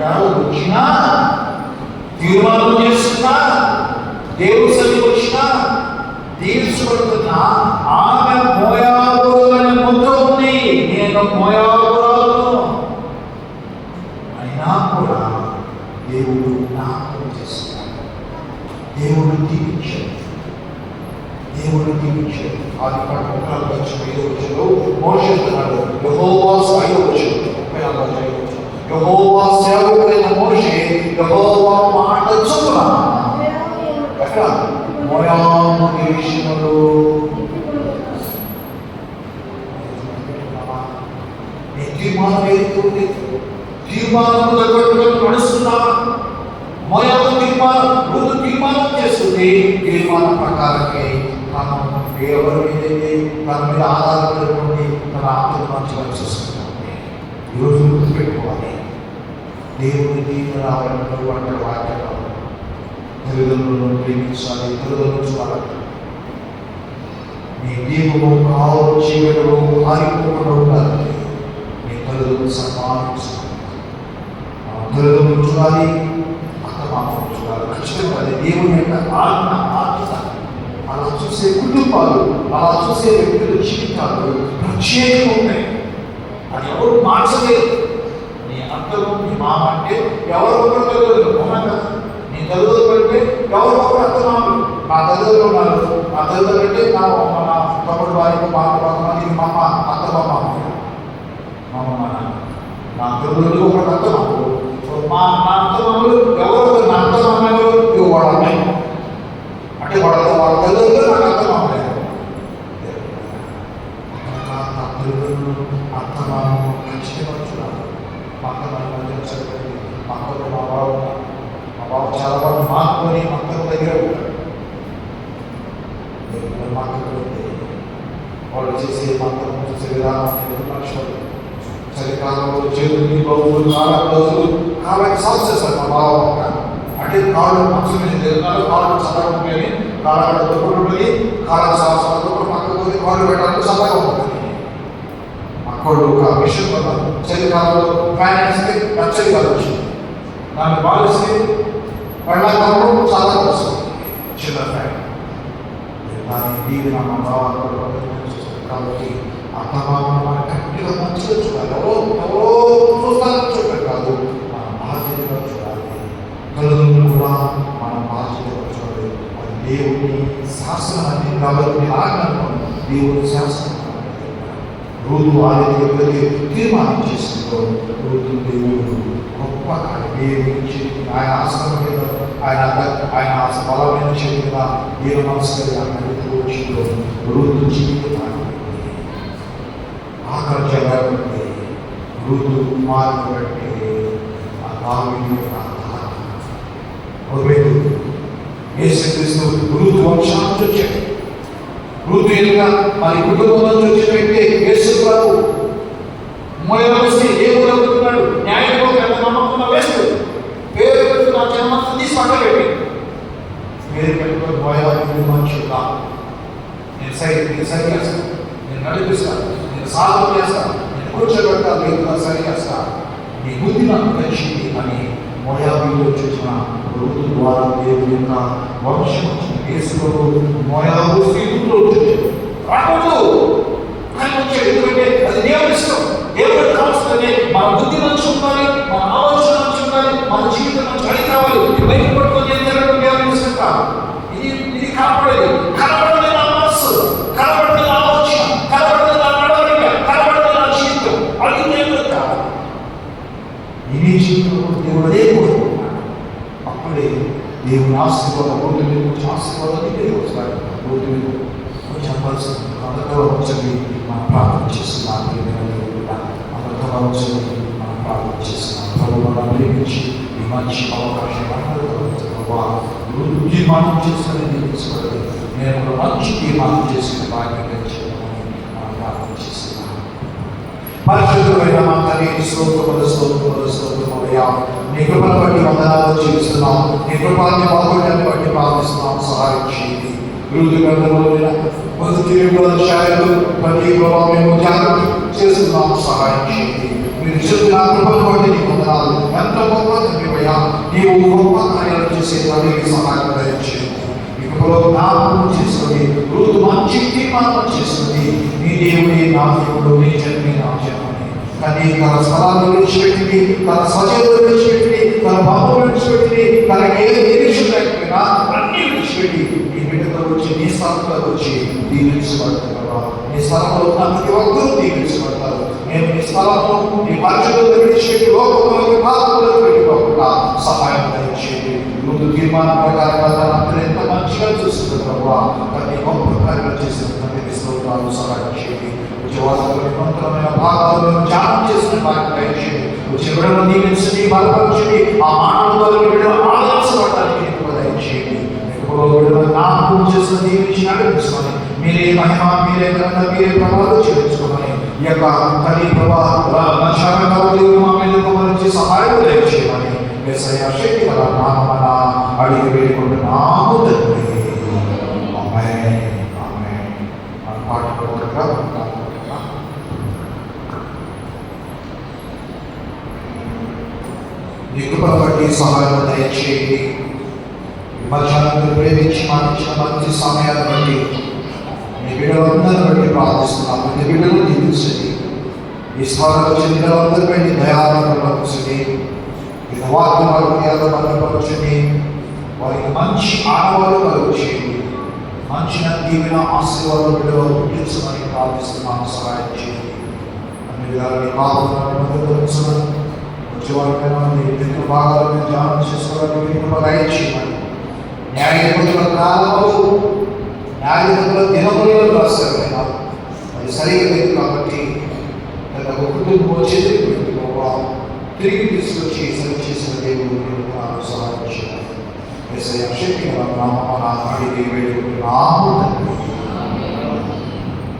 వచ్చినా, తీర్మానం చేస్తున్నా, దేవుడి సన్నిధికి వచ్చినా, దీవించబడుతున్నా, ఆమె మోయాబురాలని ముద్ర ఉంది. నేను మోయాబురాలను అయినా కూడా దేవుడు జ్ఞాపకం చేస్తున్నాడు. దేవుడు దీవించాడు. ఆది కాండం 5వ మోషే అంటున్నాడు, యెహోవా యెహోవా సేవకుడైన మోషే యెహోవా మాట చొప్పున ఎక్కడ మోయాబు దేశములో తీర్మానం తగ్గట్టుగా నడుస్తున్నావా? మోయాబు తీర్మానం చేస్తుంది. తీర్మానం ప్రకారమే తను ఎవరి మీద తన మీద ఆధారపడి తన ఆత్మను చూస్తున్నాడు. ఈరోజు గుర్తుపెట్టుకోవాలి, దేవుని దీవెన రావాలంటే అంటే వాక్యాలు తల్లిదండ్రులను ప్రేమించాలి, తల్లిదండ్రులు చూడాలి. నీ దీపము కావు చీకటిలో కారిపోకుండా ఉండాలి. నీ తల్లిదండ్రులు సన్మానించాలి, తల్లిదండ్రులు చూడాలి, అత్తమామలు చూడాలి. ఖచ్చితంగా అది దేవుని యొక్క ఆజ్ఞ. అలా చూసే కుటుంబాలు, అలా చూసే వ్యక్తుల జీవితాలు ప్రత్యేకంగా ఉంటాయి. అది ఎవరు మార్చలేదు. నీ అత్తలు, నీ మామ అంటే ఎవరు ఒకరు తల్లిదండ్రులు అవునా కదా? నీ తల్లిదండ్రులు అంటే ఎవరు ఒకరు అత్తమామలు. నా తల్లిదండ్రులు ఉన్నారు, నా తల్లిదండ్రులు అంటే నా తమ్ముడు వారికి కొంతమంది మా అత్తమామ నా తల్లిదండ్రులు ఒకరు అత్తమామలు. నా అత్తమామలు ఎవరు నా అత్తమామలు వాళ్ళ అమ్మాయి అంటే వాళ్ళ తల్లిదండ్రులు నాకు అత్తమామలేదు. నా తల్లిదండ్రులు అత్తమామలు ఖచ్చితంగా చూడాలి. మా అత్తమామలు చదివి మా అక్కలు మా బాబు చాలా బాగా మాకుని మా అక్కల దగ్గర ఉంటాడు. మా అక్కలు వాళ్ళు చేసే మా అక్కలు చూసే విధానం లక్ష్యాలు చలికాలంలో చేతులు బాబులు కాళ్ళకి సాల్వ్ చేస్తారు. మా బావ అంటే కాళ్ళు మనసు మీద తిరుగుతారు, కాళ్ళు చల్లగా ఉంటుంది, కాళ్ళ దుప్పటి ఉంటుంది, కాళ్ళకి సాల్వ్ పక్కకు పోయి కాళ్ళు పెట్టడానికి చల్లగా ఉంటుంది. అక్కడ ఒక విషయం వల్ల చలికాలంలో ఫ్యాన్ వేస్తే నచ్చలి కాదు వచ్చింది, దాన్ని బాలిస్తే వెళ్ళాకాలంలో చాలా వస్తుంది చిన్న ఫ్యాన్. దాని దీని మా బావ కాబట్టి అత్తమామ గట్టిగా మంచిగా చూడాలి. ఎవరో చూస్తారని చూడాలి కాదు, మన బాధ్యతగా చూడాలి. తల్లిదండ్రులు కూడా మన బాధ్యతగా చూడాలి. అది దేవుని శాసనాన్ని కాబట్టి ఆజ్ఞను దేవుని శాసనం రూతు వారి తీర్మానం చేసిందో రూతు దేవుడు గొప్ప దేవుని ఆయన ఆశ్రమం మీద ఆయన బలమైన చేతిన దేవుని మనసుగా వచ్చిందో రూతు జీవితం ఆకర్షణబట్టి రూతు కుమారుని బట్టి ఆ దావీదు యేసుక్రీస్తు రూతు వంశానికి వచ్చాడు. రూతు ఎదుగా మరి కుటుంబం నుంచి వచ్చిన వ్యక్తి యేసు ప్రభు. మోయాబు ఏ ఊరవుతున్నాడు? న్యాయంలో ఎంత నమ్మకం వేస్తూ పేరు పెట్టి నా జన్మంతా తీసి పక్కన పెట్టి పేరు పెట్టుకుని మోయాబు మనుషులు నేను సరి చేస్తాను, నేను నడిపిస్తాను, సాధన చేస్తాను, నేను కూర్చోబెడతాను, లేదు సరి చేస్తాను, నీ బుద్ధి నాకు కలిసింది అని మోయాబులో చూసిన రూతు ద్వారా దేవుని యొక్క వంశం వచ్చిన యేసులో మోయాబు స్థితిలో రాకూడదు కానీ వచ్చాడు. ఎందుకంటే అది దేవుని ఇష్టం. దేవుడు కావస్తుంటే మన బుద్ధి మంచి ఉండాలి, మన ఆలోచన మంచి ఉండాలి, మన జీవితం మంచి అని కావాలి. బయట పట్టుకొని ఏం జరగడం దేవుని ఇష్టం కాదు. ఇది కాపాడేది కనబడలేదు నా మనస్సు, కనబడలేదు నా ఆలోచన, కనబడలేదు నా నడవడిక, కనబడలేదు నా జీవితం. అది దేవుడు కావాలి. ఈ జీవితంలో దేవుడు అదే కోరుకుంటున్నాడు. అప్పుడే దేవుని ఆశీర్వాదం రోడ్డు మీద కొంచెం ఆశీర్వాదాన్ని తిరిగి వస్తాడు. రోడ్డు మీద కొంచెం పరిస్థితి అందరూ వచ్చి మనం ప్రార్థన చేస్తున్నాం. అందరూ వచ్చి మనం ప్రార్థన చేస్తున్నాం. ప్రభు మనం ప్రేమించి ఈ మంచి అవకాశం తీర్మానం చేసుకుని తీసుకోలేదు. నేను ఒక మంచి తీర్మానం చేసుకుని భాగ్యం చేయాలని మనం ప్రార్థన చేస్తున్నాం. పరిశుద్ధమైన మా తండ్రి స్తోత్రమయ్యా, నీ కృపను బట్టి వందనాలు చేస్తున్నాం. నీ కృపాన్ని బాగుండాన్ని బట్టి ప్రార్థిస్తున్నాం. సహాయం చేయండి. వృద్ధి గ్రంథంలో ప్రతి ప్రభావం మేము జాగ్రత్త చేస్తున్నాం. సహాయం చేయండి. మీరు ఇచ్చిన కృపను బట్టి నీకు వందనాలు. ఎంత గొప్ప తండ్రివయ్యా, నీవు గొప్ప కార్యాలు చేసే తండ్రికి సహాయం దయచేయండి. ఈ కృపలో జ్ఞాపకం చేసుకొని రోజు మంచి తీర్మానం చేసుకొని నీ దేవుడి నా దేవుడు నీ జన్మి నా జన్మని కానీ తన స్థలాన్ని విడిచిపెట్టి, తన స్వజనులు విడిచిపెట్టి, తన బాబులు విడిచిపెట్టి, తనకి ఏ నిరీక్షణ లేకపోయినా అన్ని విడిచిపెట్టి నీ బిడ్డతో వచ్చి నీ స్థలంలో వచ్చి దీవించబడతారు. నీ స్థలంలో ఉన్న ప్రతి ఒక్కరూ దీవించబడతారు. నేను నీ స్థలంలో నీ పరిచయంలో విడిచిపెట్టి లోకంలోకి పాపంలోకి వెళ్ళిపోకుండా సహాయం దయచేయండి. ముందు తీర్మానం ప్రకారంగా తన ఎంత మంచిగా చూస్తుంది ప్రభావ, ప్రతి గొప్ప కార్యాలు చేసిన తండ్రికి స్తోత్రాలు. సహాయం చేయండి. ఉద్యోగాలలో మంత్రమైన భాగాలను ధ్యానం చేసిన వారికి దయచేయండి. చివరలో దీవించండి, బలపరచండి. ఆ మానవుల బిడ్డలు ఆదరించబడటానికి దయచేయండి. ఎప్పుడో బిడ్డలు జ్ఞాపకం చేసిన దీవించి నడిపించుకొని మీరే మహిమ, మీరే ఘనత, మీరే ప్రభావం చెల్లించుకోమని ఈ యొక్క తల్లి ప్రభావం సహాయం దయచేయమని యేసయ్య శక్తి గల నామమున అడిగి వేడుకుంటున్నాము తండ్రి. ఆమేన్. ఆమేన్. పాట పాడుకుంటా నీ కృపను బట్టి సహాయం దయచేయండి. మధ్యాహ్నం ప్రేమించి మాటించిన మంచి సమయాన్ని బట్టి నీ బిడ్డలందరిని బట్టి ప్రార్థిస్తున్నాము. నీ బిడ్డలు దీవించండి. ఈ స్థానంలో చెందినలందరిపై నీ దయాలండి. ఈ వాక్యం బలపరచండి. వారికి మంచి ఆడవాళ్ళు కలుగు చేయండి. మంచి దీవెన ఆశీర్వాదం బిడ్డలో పుట్టించమని ప్రార్థిస్తున్నాము. సహాయం చేయండి. అన్ని విధాలని పాపం వచ్చేవారిపైన నీ రెండు భాగాలను ధ్యానం చేసుకోవడానికి దయచేయమని న్యాయపతుల కాలంలో న్యాయపతుల దినములలో రాశారు. అది సరిగా లేదు కాబట్టి ఒక కుటుంబం వచ్చేది తిరిగి తీసుకొచ్చి సరి చేసిన దేవుడు సహాయం చేయాలి. శక్తి అడిగి వేడుకుంటున్నాము తండ్రి.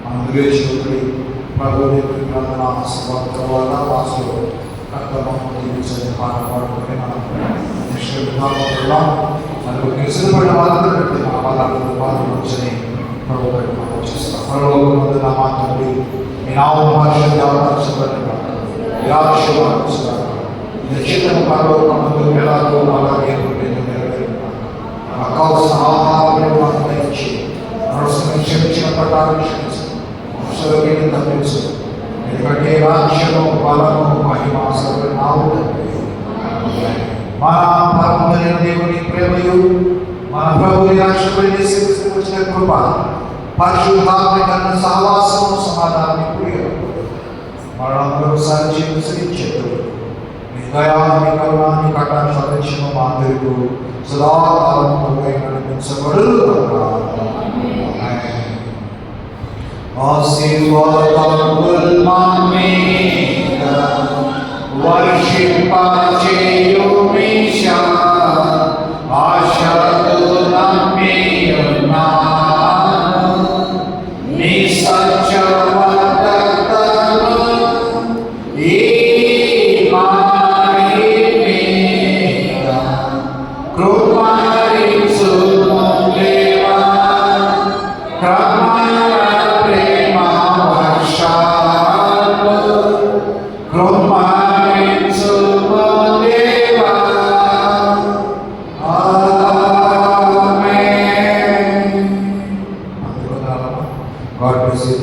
అందుకేసుకుని ప్రభుత్వ వల్ల వాసులు కర్తవ్యం పాట పాడుకొని మనం సిద్ధపడిన వాళ్ళందరూ పెట్టి మన వాళ్ళందరూ పాటలు వచ్చని ప్రభు మనం చేస్తాం. పరలోకమందు నా తండ్రి, మీ నామం పరిశుద్ధపరచబడిన నిశ్చితము పరలోకమందు ఎలాగో అలాగే కావలసిన ఆహారం మాకు దయచి క్షమించిన ప్రకారం క్షమించు తప్పించు. ఎందుకంటే రాజ్యము, బలము, మహిమ నావు మన పరమ దేవుని ప్రేమయు మన ప్రభుని రక్షకుని వచ్చిన కృప పరిశుద్ధాత్మ సహవాసము సమాధానాన్ని కూడిన మరణంలోసారి జీవించదు. మీ దయాన్ని కరుణాన్ని కటాక్ష మా అందరికీ సదాకాలం నడిపించబడు. ఆశీర్వాదముల్ మామేక వర్షింపచేయు మీషా ఆశతో నమ్మియున్నాను. నీ సత్యవదతను ఈ మారి మీద కృపరించుము దేవా. God bless you.